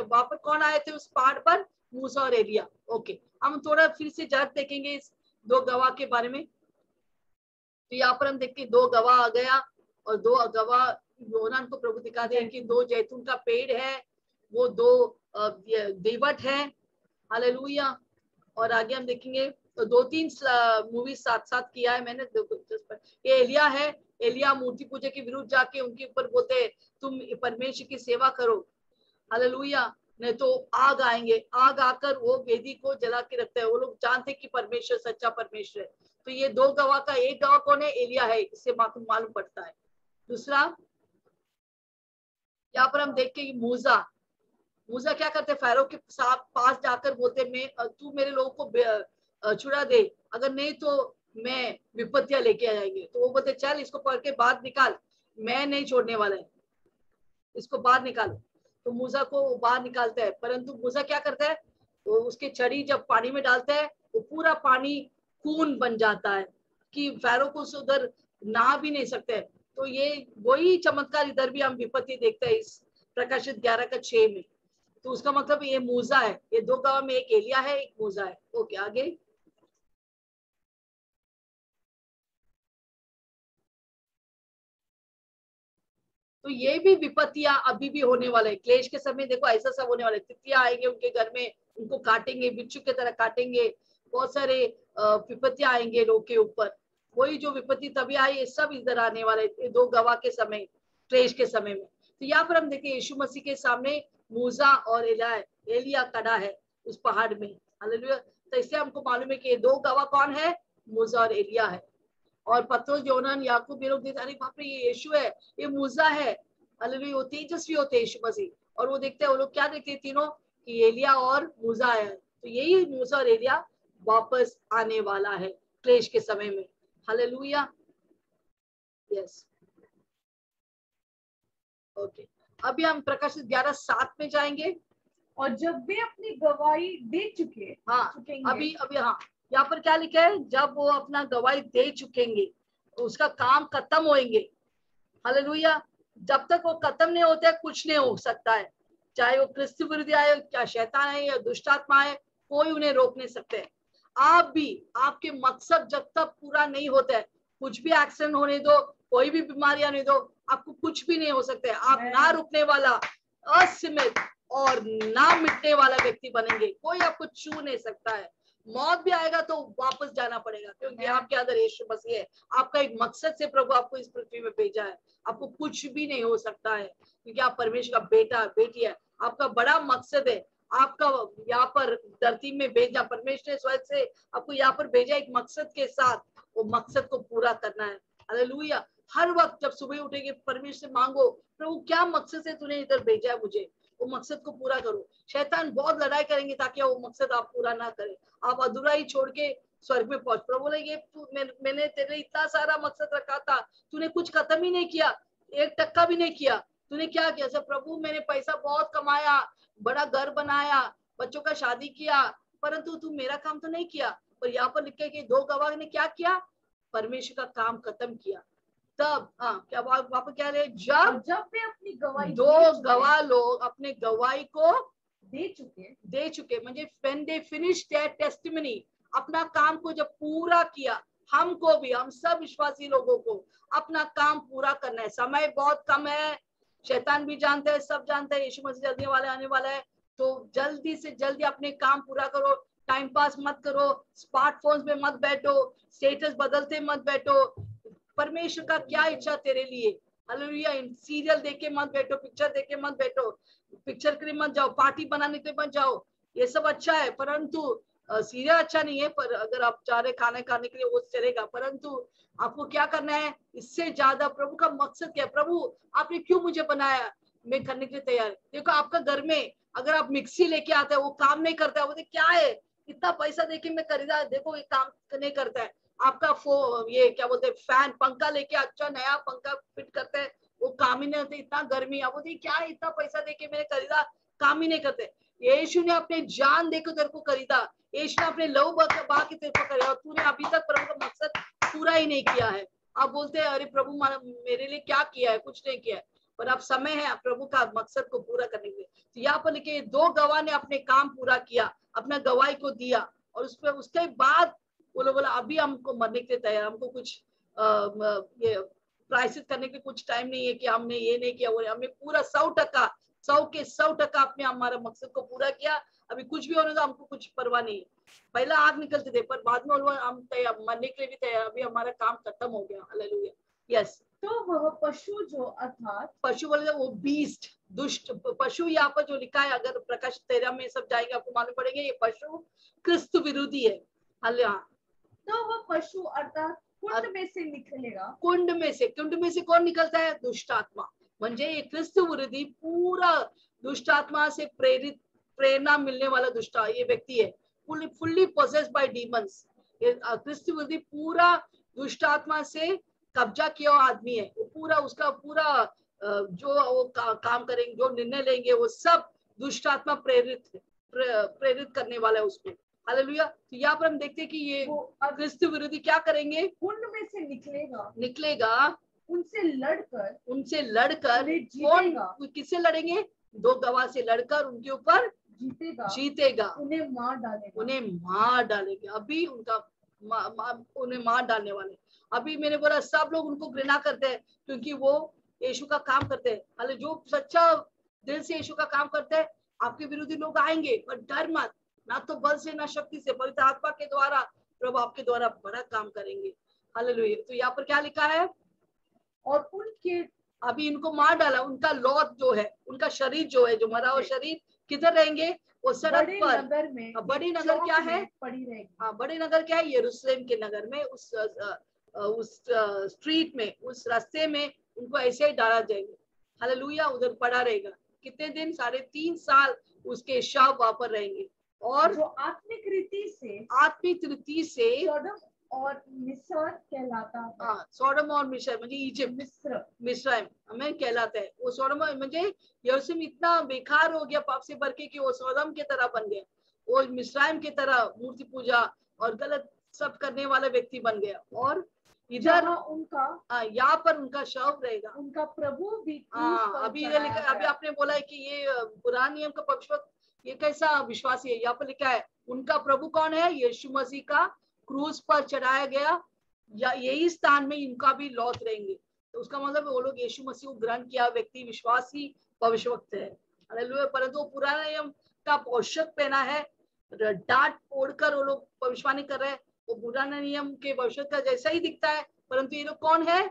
वहां पर कौन आए थे उस पहाड़ पर मूसा और एलिया। ओके हम थोड़ा फिर से झलक देखेंगे इस 2 गवाह के बारे में। तो यहाँ पर हम देखते 2 गवाह आ गया और 2 गवाह यूहन्ना को प्रभु दिखा दिया कि 2 जैतून का पेड़ है वो 2 देवट है। हालेलुया। और आगे हम देखेंगे तो 2-3 मूवी साथ साथ किया है मैंने। ये एलिया है एलिया मूर्ति पूजा के विरुद्ध जाके उनके ऊपर बोलते तुम परमेश्वर की सेवा करो। हालेलुया। नहीं तो आग आएंगे आग आकर वो वेदी को जला के रखते हैं वो लोग जानते कि परमेश्वर सच्चा परमेश्वर है। तो ये 2 गवाह का एक गवाह कौन है एलिया है इससे मालूम पड़ता है। दूसरा यहाँ पर हम देखते मूसा क्या करते फैरो के पास जाकर बोलते मैं तू मेरे लोगों को छुड़ा दे अगर नहीं तो मैं विपत्तियां लेके आ जाएंगे। तो वो बोलते चल इसको पकड़ के बाहर निकाल, मैं नहीं छोड़ने वाला है, इसको बाहर निकालो। तो मूसा को बाहर निकालता है, परंतु मूसा क्या करता है, वो उसके छड़ी जब पानी में डालता है वो पूरा पानी खून बन जाता है कि फैरो को उधर नहा भी नहीं सकते। तो ये वही चमत्कार इधर भी हम विपत्ति देखते हैं इस प्रकाशित 11:6 में। तो उसका मतलब ये मूसा है, ये दो गवाह में एक एलिया है, एक मूसा है। ओके आगे। तो ये भी विपत्तियां अभी भी होने वाले है, क्लेश के समय देखो ऐसा सब होने वाला है। तितियां आएंगे उनके घर में, उनको काटेंगे, बिच्छू की तरह काटेंगे, बहुत सारे विपत्तियां आएंगे लोग के ऊपर। वही जो विपत्ति तभी आई, ये सब इधर आने वाले दो गवाह के समय, क्लेश के समय में। तो यहाँ पर हम देखते यीशु मसीह के सामने मूसा और एलिया खड़ा है उस पहाड़ में। हालेलुया। तो इससे हमको मालूम है कि ये दो गवाह कौन है, मूसा और एलिया है। और पत्रोस, योहन्ना, याकूब ये लोग देखते अरे बाप रे ये यीशु है, ये मूसा है। हालेलुया। वो तेजस्वी होते यीशु मसीह, और वो देखते हैं, वो लोग क्या देखते हैं तीनों, कि एलिया और मूसा है। तो यही मूसा और एलिया वापस आने वाला है क्लेश के समय में। हालेलुया। Yes okay. अभी हम प्रकाशित 11:7 में जाएंगे। और जब वे अपनी गवाही दे चुके हाँ चुकेंगे, अभी हाँ यहाँ पर क्या लिखा है, जब वो अपना गवाही दे चुकेंगे उसका काम खत्म होएंगे। हालेलुया। जब तक वो खत्म नहीं होते कुछ नहीं हो सकता है, चाहे वो क्रिस्तु विरोधी आए, क्या शैतान है या दुष्ट आत्मा है, कोई उन्हें रोक नहीं सकते। आप भी, आपके मकसद जब तक पूरा नहीं होता है, कुछ भी एक्सीडेंट होने दो, कोई भी बीमारी आने दो, आपको कुछ भी नहीं हो सकता है। आप ना रुकने वाला, असीमित और ना मिटने वाला व्यक्ति बनेंगे, कोई आपको छू नहीं सकता है। मौत भी आएगा तो वापस जाना पड़ेगा, क्योंकि आपके अंदर यीशु मसीह है। आपका एक मकसद से प्रभु आपको इस पृथ्वी में भेजा है, आपको कुछ भी नहीं हो सकता है, क्योंकि आप परमेश्वर का बेटा बेटी है। आपका बड़ा मकसद है, आपका यहाँ पर धरती में भेजा, परमेश्वर ने स्वयं से आपको यहाँ पर भेजा एक मकसद के साथ, वो मकसद को पूरा करना है। हालेलुया। हर वक्त जब सुबह उठेंगे परमेश्वर से मांगो, प्रभु क्या मकसद से तूने इधर भेजा है मुझे, वो मकसद को पूरा करो। शैतान बहुत लड़ाई करेंगे ताकि वो मकसद आप पूरा ना करें, आप अधूरा ही छोड़ के स्वर्ग में पहुंच। प्रभु बोले ये मैंने तेरे इतना सारा मकसद रखा था, तूने कुछ खत्म ही नहीं किया, 1% भी नहीं किया। तूने क्या किया? सब प्रभु मैंने पैसा बहुत कमाया, बड़ा घर बनाया, बच्चों का शादी किया, परंतु तू मेरा काम तो नहीं किया। पर यहाँ पर लिखे कि दो गवाह ने क्या किया, परमेश्वर का काम खत्म किया। तब क्या वहां पर क्या रहे, जब वे अपनी गवाही दो गवाह लोग अपने गवाही को दे चुके म्हणजे when they finished their testimony, अपना काम को जब पूरा किया, हमको भी, हम सब विश्वासी लोगों को अपना काम पूरा करना है। समय बहुत कम है, शैतान भी जानते हैं, सब जानते हैं यीशु मसीह जल्दी वाले आने वाला है। तो जल्दी से जल्दी अपने काम पूरा करो, टाइम पास मत करो, स्मार्टफोन्स में मत बैठो, स्टेटस बदलते मत बैठो। परमेश्वर का क्या इच्छा तेरे लिए, हालेलुया। सीरियल देख के मत बैठो, पिक्चर देख के मत बैठो, पिक्चर के लिए मत जाओ, पार्टी बनाने के लिए मत जाओ। ये सब अच्छा है, परंतु सीरियल अच्छा नहीं है, पर अगर आप चाह रहे खाने खाने के लिए वो चलेगा, परंतु आपको क्या करना है इससे ज्यादा, प्रभु का मकसद क्या है, प्रभु आपने क्यों मुझे बनाया, मैं करने के लिए तैयार। देखो आपका घर में अगर आप मिक्सी लेके आते हैं वो काम नहीं करता है, वो क्या है इतना पैसा देके मैं खरीदा, देखो ये काम नहीं करता है। आपका ये क्या बोलते हैं, फैन, पंखा लेके अच्छा नया पंखा फिट करते हैं, वो काम ही नहीं होते, इतना गर्मी है, वो क्या है इतना पैसा देके मैंने खरीदा, काम ही नहीं करते। यीशु ने अपने जान देकर तेरे को खरीदा, यीशु ने अपने लहू बहा के तेरे को खरीदा, और तूने अभी तक प्रभु का मकसद पूरा ही नहीं किया है। आप बोलते हैं अरे प्रभु मेरे लिए क्या किया है, कुछ नहीं किया है, पर अब समय है प्रभु का मकसद को पूरा करने के लिए। तो यहाँ पर लिखे दो गवाह ने अपने काम पूरा किया, अपना गवाही को दिया, और उस पर उसके बाद बोला अभी हमको मरने के लिए तैयार, हमको कुछ ये प्रायश्चित करने के कुछ टाइम नहीं है कि हमने ये नहीं किया, वो हमने पूरा 100% 100% अपने हमारा मकसद को पूरा किया। अभी कुछ भी होने दो, हमको कुछ परवाह नहीं है। पहला आग निकलते थे, पर बाद में हम तैयार, मरने के लिए भी तैयार, अभी हमारा काम खत्म हो गया। हालेलुया। यस। तो वह पशु जो अर्थात पशु बोले वो बीस्ट, दुष्ट पशु, यहाँ पर जो लिखा है, अगर प्रकाश 13 में सब जाएंगे आपको मालूम पड़ेगा ये पशु क्रिस्त विरोधी है। हालेलुया। तो वह पशु अर्थात कुंड में से निकलेगा। कुंड में से कौन निकलता है? दुष्ट आत्मा। म्हणजे ये क्रिस्त विरोधी पूरा दुष्ट आत्मा से प्रेरणा मिलने वाला दुष्ट ये व्यक्ति है, फुल्ली पोसेस्ड बाय डीमंस। ये क्रिस्त विरोधी पूरा दुष्ट आत्मा से कब्जा किया हुआ आदमी है। वो पूरा उसका पूरा जो वो काम करेंगे, जो निर्णय लेंगे, वो सब दुष्ट आत्मा प्रेरित करने वाला है उसको। हालेलुया। तो यहाँ पर हम देखते हैं कि ये क्रिस्त विरोधी क्या करेंगे, उनमें से निकलेगा उनसे लड़कर कौन किससे लड़ेंगे, दो गवाह से लड़कर उनके ऊपर जीतेगा, उन्हें मार डालेंगे। अभी उनका उन्हें मार डालने वाले। अभी मैंने बोला सब लोग उनको घृणा करते हैं क्योंकि वो यीशु का काम करते हैं। हाले जो सच्चा दिल से यीशु का काम करते हैं, आपके विरोधी लोग आएंगे, पर डर मत, ना तो बल से ना शक्ति से, पवित्र आत्मा के द्वारा प्रभु आपके द्वारा बड़ा काम करेंगे। हालेलुया। तो यहाँ पर क्या लिखा है, और उनके अभी इनको मार डाला, उनका लौत जो है, उनका शरीर जो है, जो मरा हुआ शरीर किधर रहेंगे, वो सड़क पर, नगर में, बड़ी नगर क्या है, पड़ी रहेगी। हाँ, बड़ी नगर क्या है, यरूशलेम के नगर में, उस स्ट्रीट में, उस रास्ते में उनको ऐसे ही डाला जाएगा। हालेलुया। उधर पड़ा रहेगा कितने दिन, 3.5 साल उसके शव वहां पर रहेंगे। और जो आत्मिक रीति से सोडम और मिस्र कहलाता है। हाँ, सोडम और मिस्र म्हणजे इजिप्ट, मिस्र हमें कहलाता है। वो सोडम म्हणजे यरूशलेम इतना बेकार हो गया पाप से भर के कि वो सोडम की तरह बन गया, वो मिस्राइम की तरह मूर्ति पूजा और गलत सब करने वाला व्यक्ति बन गया। और इधर उनका यहाँ पर उनका शव रहेगा, उनका प्रभु भी। अभी ये लिखा, अभी आपने बोला है कि ये पुराने नियम का पवित्र, ये कैसा विश्वासी है, यहाँ पर लिखा है उनका प्रभु कौन है, यीशु मसीह का क्रूज पर चढ़ाया गया, या यही स्थान में इनका भी लौट रहेंगे। तो उसका मतलब वो लोग यीशु मसीह को ग्रहण किया व्यक्ति विश्वासी भविष्यवक्ता है। हालेलुया। परंतु वो पुराना नियम का पोशाक पहना है, डांट ओढ़कर वो लोग भविष्यवाणी कर रहे हैं, वो पुराना नियम के भविष्य का जैसा ही दिखता है, परंतु ये लोग कौन है,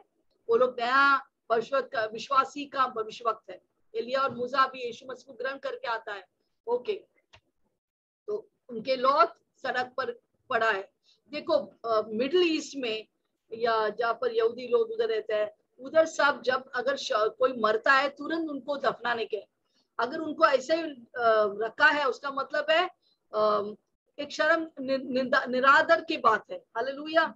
वो लोग नया भविष्य विश्वासी का भविष्यवक्ता है। एलिया और मूसा भी यीशु मसीह को ग्रहण करके आता है। ओके, तो उनके लौट सड़क पर पड़ा है। देखो मिडिल ईस्ट में या जहाँ पर यहूदी लोग उधर रहते हैं, उधर सब जब अगर कोई मरता है तुरंत उनको दफनाने के, अगर उनको ऐसे रखा है उसका मतलब है एक शर्म निरादर की बात है। हालेलुया।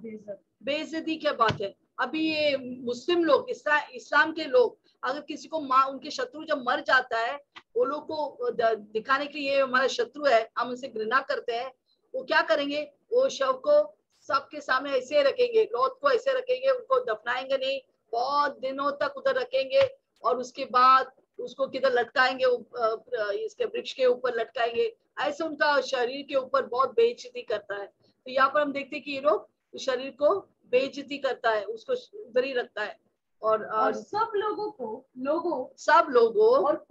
बेइज्जती की बात है। अभी ये मुस्लिम लोग, इस्लाम के लोग, अगर किसी को उनके शत्रु जब मर जाता है, वो लोग को दिखाने के लिए हमारा शत्रु है, हम उनसे घृणा करते हैं, वो क्या करेंगे, वो शव को सबके सामने ऐसे रखेंगे, लौत को ऐसे रखेंगे, उनको दफनाएंगे नहीं, बहुत दिनों तक उधर रखेंगे, और उसके बाद उसको किधर लटकाएंगे, इसके वृक्ष के ऊपर लटकाएंगे, ऐसे उनका शरीर के ऊपर बहुत बेइज्जती करता है। तो यहाँ पर हम देखते हैं कि ये लोग शरीर को बेइज्जती करता है, उसको उधर ही रखता है। और सब लोगों और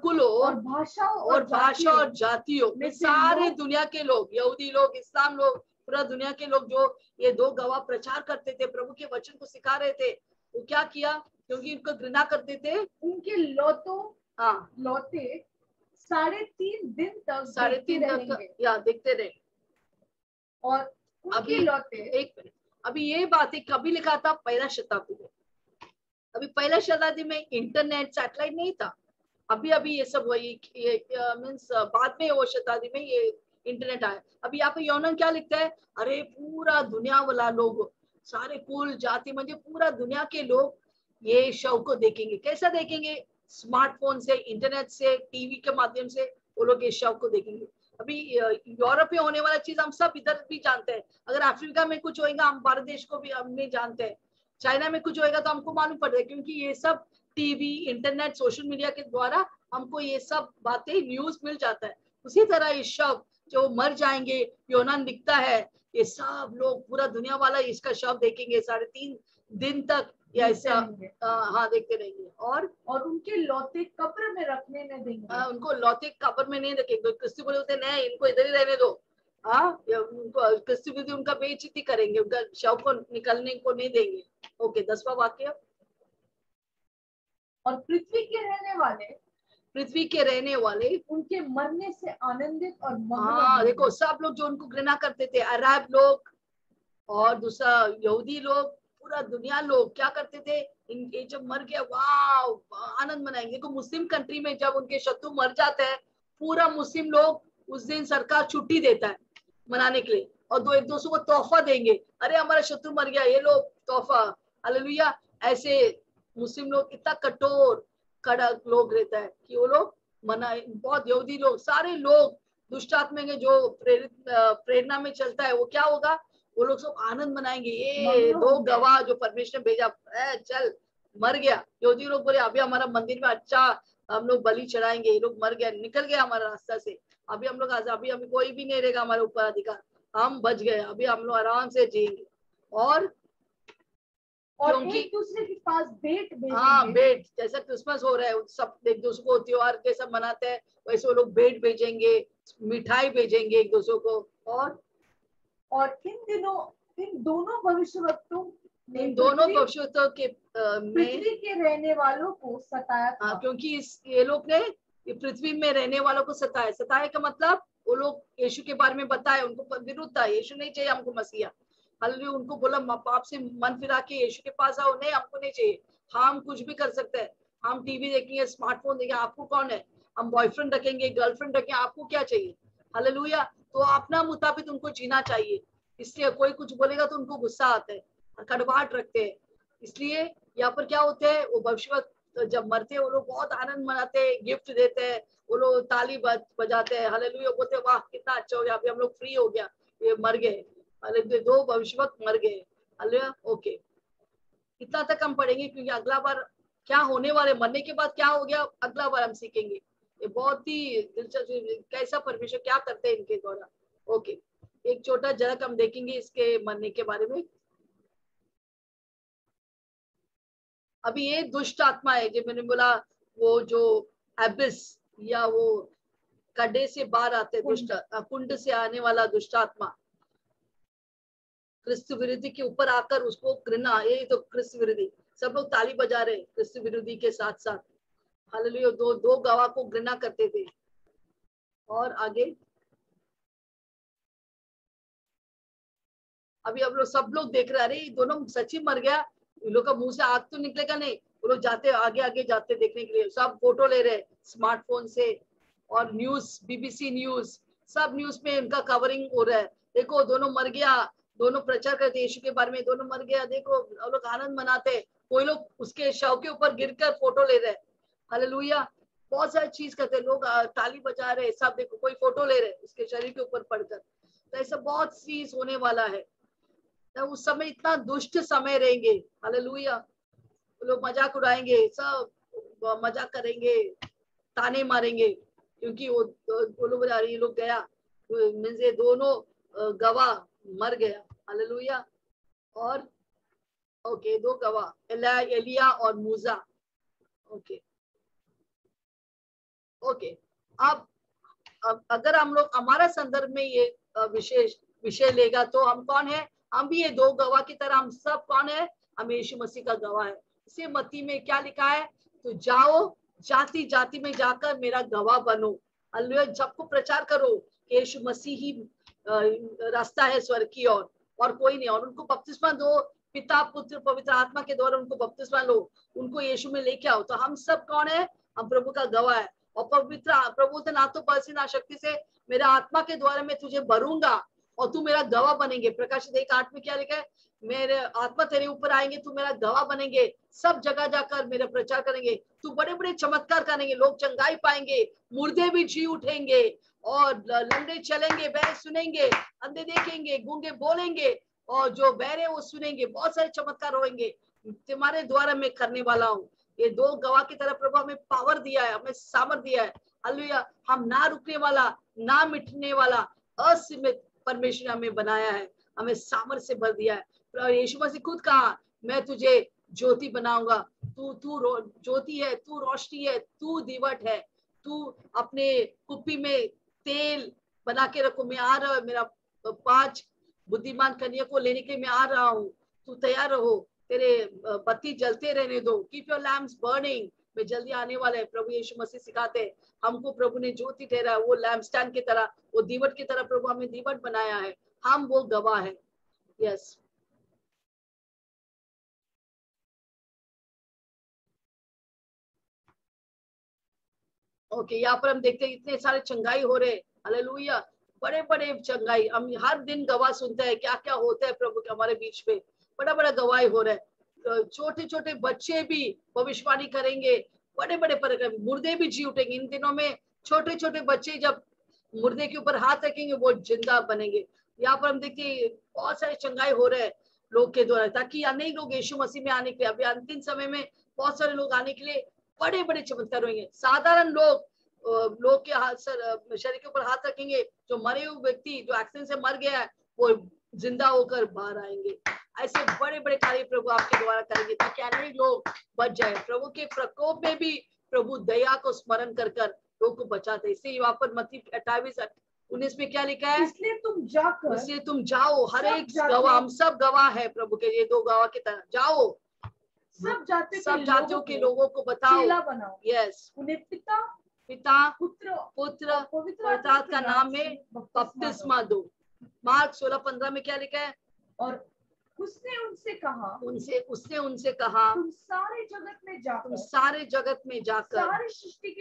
कुलों और भाषा और जातियों में सारे दुनिया के लोग, यहूदी लोग, इस्लाम लोग, पूरा दुनिया के लोग जो ये दो गवाह प्रचार करते थे, प्रभु के वचन को सिखा रहे थे, वो क्या किया, क्योंकि इनको घृणा करते थे, उनके लौते 3.5 दिन तक या देखते रहे। और अभी एक मिनट, अभी ये बातें कभी लिखा था, पहला शताब्दी में। अभी पहला शताब्दी में इंटरनेट सैटेलाइट नहीं था, अभी ये सब वही मीन्स बाद में वो शताब्दी में ये इंटरनेट आया। अभी यहाँ पे यूनान क्या लिखता है, अरे पूरा दुनिया वाला लोग, सारे कुल जाति म्हणजे पूरा दुनिया के लोग ये शव को देखेंगे। कैसा देखेंगे, स्मार्टफोन से, इंटरनेट से, टीवी के माध्यम से वो लोग इस शव को देखेंगे। अभी यूरोप में होने वाला चीज हम सब इधर भी जानते हैं, अगर अफ्रीका में कुछ होएगा हम भारत देश को भी हम नहीं जानते हैं, चाइना में कुछ होएगा तो हमको मालूम पड़ जाएगा, क्योंकि ये सब टीवी, इंटरनेट, सोशल मीडिया के द्वारा हमको ये सब बातें न्यूज मिल जाता है। उसी तरह ये शव जो मर जाएंगे, यूनान दिखता है, ये सब लोग पूरा दुनिया वाला इसका शव देखेंगे 3.5 दिन तक, या ऐसा हाँ देखते रहेंगे। और उनके लौते कब्र में रखने नहीं देंगे। उनको लौते कब्र में नहीं रखेंगे। क्रिस्ती बोलते नहीं, इनको इधर ही रहने दो। उनको क्रिस्ती बोलते उनका बेइज्जती करेंगे, उनका शव को निकलने को नहीं देंगे। ओके, 10वां वाक्य। और पृथ्वी के रहने वाले उनके मरने से आनंदित और मगन। देखो सब लोग जो उनको घृणा करते थे, अरब लोग और दूसरा यहूदी लोग, पूरा दुनिया लोग क्या करते थे, इनके जब मर गया वाह आनंद मनाएंगे। देखो मुस्लिम कंट्री में जब उनके शत्रु मर जाते हैं, पूरा मुस्लिम लोग उस दिन सरकार छुट्टी देता है मनाने के लिए, और दो एक दूसरे को तोहफा देंगे, अरे हमारा शत्रु मर गया, ये लो तोहफा, हालेलुया। ऐसे मुस्लिम लोग इतना कठोर कड़क लोग रहता है कि वो लोग मना, बहुत यहूदी लोग, सारे लोग दुष्ट आत्मा के जो प्रेरणा में चलता है, वो क्या होगा, वो लोग सब आनंद मनाएंगे, ये दो गवाह जो परमेश्वर ने भेजा, चल मर गया। यहूदी लोग बोले अभी हमारा मंदिर में अच्छा हम लोग बलि चढ़ाएंगे, ये लोग मर गया, निकल गया हमारा रास्ता से, अभी हम लोग अभी अभी कोई भी नहीं रहेगा हमारे ऊपर अधिकार, हम बच गए, अभी हम लोग आराम से जिएंगे। और क्योंकि एक दूसरे के पास भेंट भेजेंगे। हाँ, भेंट, जैसा क्रिसमस हो रहा है, सब एक दूसरे को त्योहार जैसा मनाते हैं, वैसे वो लोग भेंट भेजेंगे, मिठाई भेजेंगे एक दूसरे को। और इन दोनों भविष्यवक्तों इन दोनों भविष्यवक्तों के पृथ्वी के रहने वालों को सताया था। हाँ, क्योंकि ये लोग ने पृथ्वी में रहने वालों को सताया। सताया का मतलब वो लोग यीशु के बारे में बताए, उनको विरुद्ध था, यीशु नहीं चाहिए हमको मसीहा, हालेलुया। उनको बोला पाप से मन फिरा के यीशु के पास आओ, नहीं हमको नहीं चाहिए, हम कुछ भी कर सकते हैं, हम टीवी देखेंगे, स्मार्टफोन देखेंगे, आपको कौन है, हम बॉयफ्रेंड रखेंगे, गर्लफ्रेंड रखेंगे, आपको क्या चाहिए, हालेलुया। तो अपना मुताबिक उनको जीना चाहिए, इसलिए कोई कुछ बोलेगा तो उनको गुस्सा आता है, कड़वाहट रखते हैं। इसलिए यहाँ पर क्या होते हैं, वो भविष्यवक्ता जब मरते हैं वो लोग बहुत आनंद मनाते हैं, गिफ्ट देते हैं, वो लोग ताली बजाते हैं, हालेलुया, बोलते हैं वाह कितना अच्छा हो गया, अभी हम लोग फ्री हो गया, ये मर गए, हालेलुया, दो भविष्यवक्ता मर गए, हालेलुया। ओके, इतना तक हम पढ़ेंगे क्योंकि अगला बार क्या होने वाले, मरने के बाद क्या हो गया, अगला बार हम सीखेंगे। ये बहुत ही दिलचस्प, कैसा परमेश्वर क्या करते हैं इनके द्वारा। ओके, एक छोटा झलक हम देखेंगे इसके मरने के बारे में। अभी ये दुष्ट आत्मा है जो मैंने बोला, वो जो एबिस या वो गड्ढे से बाहर आते दुष्ट, कुंड से आने वाला दुष्ट आत्मा, क्रिस्त विरोधी के ऊपर आकर उसको घृणा, ये तो क्रिस्त विरोधी, सब लोग ताली बजा रहे क्रिस्त विरोधी के साथ साथ, हालेलुया। दो गवाह को घृणा करते थे। और आगे अभी हम लोग सब लोग देख रहे हैं, अरे दोनों सच्ची मर गया, इन लोग का मुंह से आग तो निकलेगा नहीं, वो लोग जाते आगे आगे जाते देखने के लिए, सब फोटो ले रहे स्मार्टफोन से, और न्यूज, बीबीसी न्यूज, सब न्यूज में इनका कवरिंग हो रहा है, देखो दोनों मर गया, दोनों प्रचार करते यीशु के बारे में, दोनों मर गया, देखो हम लोग आनंद मनाते, कोई लोग उसके शव के ऊपर गिरकर फोटो ले रहे, हालेलुया। बहुत सारी चीज करते लोग, ताली बजा रहे, सब देखो कोई फोटो ले रहे उसके शरीर के ऊपर पड़कर, तो ऐसा बहुत चीज होने वाला है। तो उस समय इतना दुष्ट समय रहेंगे, हालेलुया, लोग मजाक उड़ाएंगे, सब मजाक करेंगे, ताने मारेंगे, क्योंकि वो लोग ये लोग गया, मींस ये दोनों गवाह मर गया, हालेलुया। और ओके, दो गवाह एलिया और मूसा। ओके ओके, अब अगर हम लोग हमारा संदर्भ में ये विशेष विषय लेगा तो हम कौन है, हम भी ये दो गवाह की तरह, हम सब कौन है, हम यीशु मसीह का गवाह है। इसे मत्ती में क्या लिखा है, तो जाओ जाति जाति में जाकर मेरा गवाह बनो, हालेलुया, सबको प्रचार करो कि यीशु मसीह ही रास्ता है स्वर्ग की ओर, और कोई नहीं, और उनको बपतिस्मा दो, पिता पुत्र पवित्र आत्मा के द्वारा उनको बपतिस्मा लो, उनको यीशु में लेके आओ। तो हम सब कौन है, हम प्रभु का गवाह है, और पवित्र प्रभु से ना तो बल से ना शक्ति से, मेरा आत्मा के द्वारा मैं तुझे भरूंगा और तू मेरा गवाह बनेंगे। प्रकाशित 1:8 में क्या लिखा है, मेरे आत्मा तेरे ऊपर आएंगे, तू मेरा गवाह बनेंगे, सब जगह जाकर मेरा प्रचार करेंगे, तू बड़े बड़े चमत्कार करेंगे, लोग चंगाई पाएंगे, मुर्दे भी जी उठेंगे, और लंगड़े चलेंगे, बहरे सुनेंगे, अंधे देखेंगे, गूंगे बोलेंगे, और जो बहरे वो सुनेंगे, बहुत सारे चमत्कार होंगे तुम्हारे द्वारा मैं करने वाला हूँ। ये दो गवाह की तरह प्रभु हमें पावर दिया है, हमें सामर्थ दिया है, हालेलुया। हम ना रुकने वाला, ना मिटने वाला, असीमित परमेश्वर हमें बनाया है, हमें सामर्थ से भर दिया है। यीशु मसीह खुद कहा, मैं तुझे ज्योति बनाऊंगा, तू तू ज्योति है, तू रोशनी है, तू दीवट है, तू अपने कुप्पी में तेल बना के रखो, मैं आ रहा हूँ, मेरा 5 बुद्धिमान कन्या को लेने के मैं आ रहा हूँ, तू तैयार रहो, तेरे बत्ती जलते रहने दो, कीप योर लैम्प्स बर्निंग, मैं जल्दी आने वाला है। प्रभु यीशु मसीह सिखाते हैं हमको, प्रभु ने ज्योति ठहरा, वो लैम्प स्टैंड की तरह, वो दीवट की तरह प्रभु हमें दीवट बनाया है, हम वो गवाह है। यस, ओके, यहाँ पर हम देखते हैं इतने सारे चंगाई हो रहे, हालेलुया, बड़े बड़े चंगाई, हम हर दिन गवाह सुनते हैं क्या क्या होता है प्रभु के हमारे बीच में, बड़ा बड़ा गवाही हो रहा है। छोटे छोटे बच्चे भी भविष्यवाणी करेंगे, बड़े बड़े मुर्दे भी जी उठेंगे। इन दिनों में छोटे छोटे बच्चे जब मुर्दे के ऊपर हाथ रखेंगे वो जिंदा बनेंगे। यहाँ पर हम देखते हैं बहुत सारे चंगाई हो रहे हैं लोग के द्वारा, ताकि अनेक लोग यीशु मसीह में आने के लिए, अभी अंतिम समय में बहुत सारे लोग आने के लिए बड़े बड़े चमत्कार होंगे। साधारण लोग के हाथ शरीर के ऊपर हाथ रखेंगे, जो मरे हुए व्यक्ति जो एक्सीडेंट से मर गया है वो जिंदा होकर बाहर आएंगे। ऐसे बड़े बड़े कार्य प्रभु आपके द्वारा करेंगे ताकि अनेक लोग बच जाए। प्रभु के प्रकोप में भी प्रभु दया को स्मरण कर कर लोग को बचाते। इसलिए यहाँ पर मत्ती 28:19 में क्या लिखा है, इसलिए तुम जाओ, हर एक गवाह, हम सब गवाह है प्रभु के, ये 2 गवाह की तरह जाओ, सब जातियों के लोगों को बताओ, यस, उन्हें पिता पुत्र पवित्र आत्मा का नाम में बपतिस्मा दो। मार्क 16:15 में क्या लिखा है, और उसने उनसे कहा तुम सारे जगत में जाकर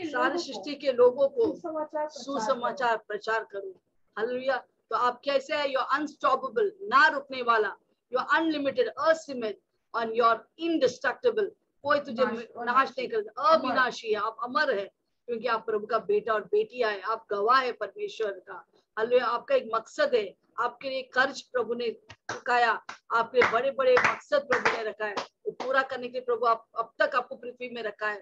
सारी सृष्टि के लोगों को सुसमाचार प्रचार करो। हालेलुया। तो आप कैसे है, यू आर अनस्टॉपेबल, ना रुकने वाला, यू आर अनलिमिटेड, असीमित, और यू आर इंडिस्ट्रक्टेबल, कोई तुझे नाश नहीं करता, अविनाशी है, आप अमर है, क्योंकि आप प्रभु का बेटा और बेटी है, आप गवाह है परमेश्वर का। हालेलुया। आपका एक मकसद है, आपके लिए कर्ज प्रभु ने चुकाया, आपके लिए बड़े बड़े मकसद प्रभु ने रखा है, वो पूरा करने के लिए प्रभु अब तक आपको पृथ्वी में रखा है।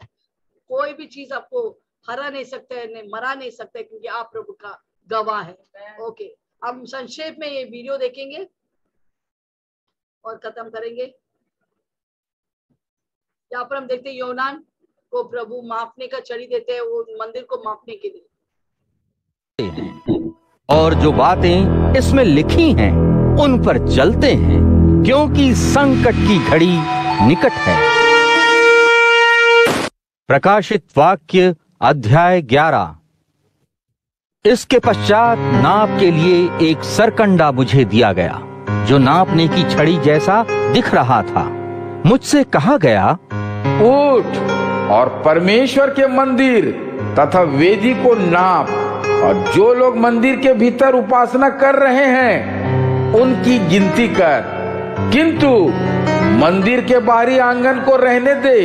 कोई भी चीज आपको हरा नहीं सकता है, मरा नहीं सकता है, क्योंकि आप प्रभु का गवाह है। ओके, हम संक्षेप में ये वीडियो देखेंगे और खत्म करेंगे। यहाँ पर हम देखते हैं योनान को प्रभु मापने का छड़ी देते हैं, वो मंदिर को मापने के लिए। और जो बातें इसमें लिखी हैं उन पर चलते हैं, क्योंकि संकट की घड़ी निकट है। प्रकाशित वाक्य अध्याय 11। इसके पश्चात नाप के लिए एक सरकंडा मुझे दिया गया, जो नापने की छड़ी जैसा दिख रहा था। मुझसे कहा गया, उठ और परमेश्वर के मंदिर तथा वेदी को नाप, और जो लोग मंदिर के भीतर उपासना कर रहे हैं उनकी गिनती कर, किंतु मंदिर के बाहरी आंगन को रहने दे,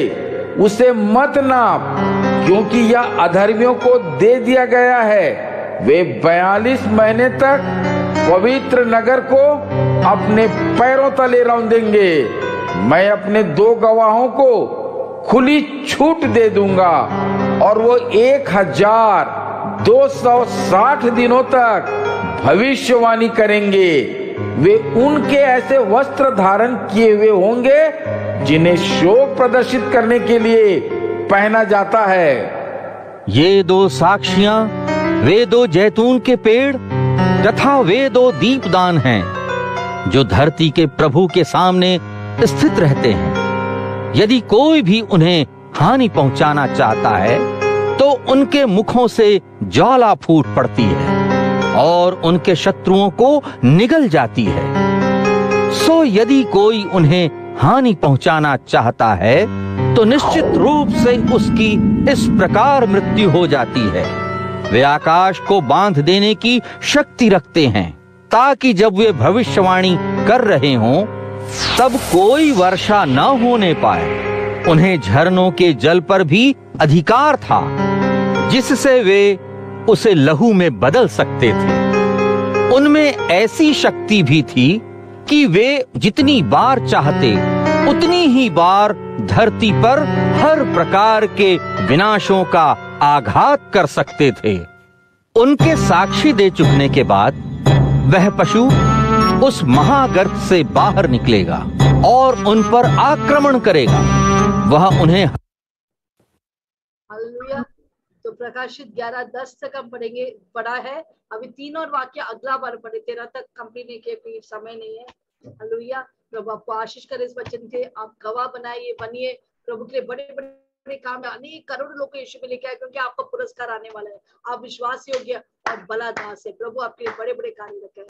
उसे मत नाप, क्योंकि यह अधर्मियों को दे दिया गया है। वे 42 महीने तक पवित्र नगर को अपने पैरों तले रौंदेंगे। मैं अपने 2 गवाहों को खुली छूट दे दूंगा, और वो 1260 दिनों तक भविष्यवाणी करेंगे। वे उनके ऐसे वस्त्र धारण किए हुए होंगे जिन्हें शोक प्रदर्शित करने के लिए पहना जाता है। ये 2 साक्षियां वे 2 जैतून के पेड़ तथा वे 2 दीपदान हैं, जो धरती के प्रभु के सामने स्थित रहते हैं। यदि कोई भी उन्हें हानि पहुंचाना चाहता है तो उनके मुखों से ज्वाला फूट पड़ती है और उनके शत्रुओं को निगल जाती है। सो यदि कोई उन्हें हानि पहुंचाना चाहता है तो निश्चित रूप से उसकी इस प्रकार मृत्यु हो जाती है। वे आकाश को बांध देने की शक्ति रखते हैं, ताकि जब वे भविष्यवाणी कर रहे हों तब कोई वर्षा न होने पाए। उन्हें झरनों के जल पर भी अधिकार था, जिससे वे उसे लहू में बदल सकते थे। उनमें ऐसी शक्ति भी थी कि वे जितनी बार चाहते उतनी ही बार धरती पर हर प्रकार के विनाशों का आघात कर सकते थे। उनके साक्षी दे चुकने के बाद वह पशु उस महागर्त से बाहर निकलेगा और उन पर आक्रमण करेगा। वह उन्हें हालेलुया। तो प्रकाशित 11:10 तक हम पढ़ा है। अभी 3 और वाक्य अगला बार पढ़े, 13 तक कंप्लीट नहीं किए, समय नहीं है। हालेलुया। प्रभु आपको आशीष करे इस वचन से, आप गवाह बनिए प्रभु के लिए। बड़े बड़े काम है, अनेक करोड़ लोग को यीशु में लेके आए, क्योंकि आपका पुरस्कार आने वाला है। आप विश्वास योग्य और भला दास है। प्रभु आपके लिए बड़े बड़े कार्य रखे।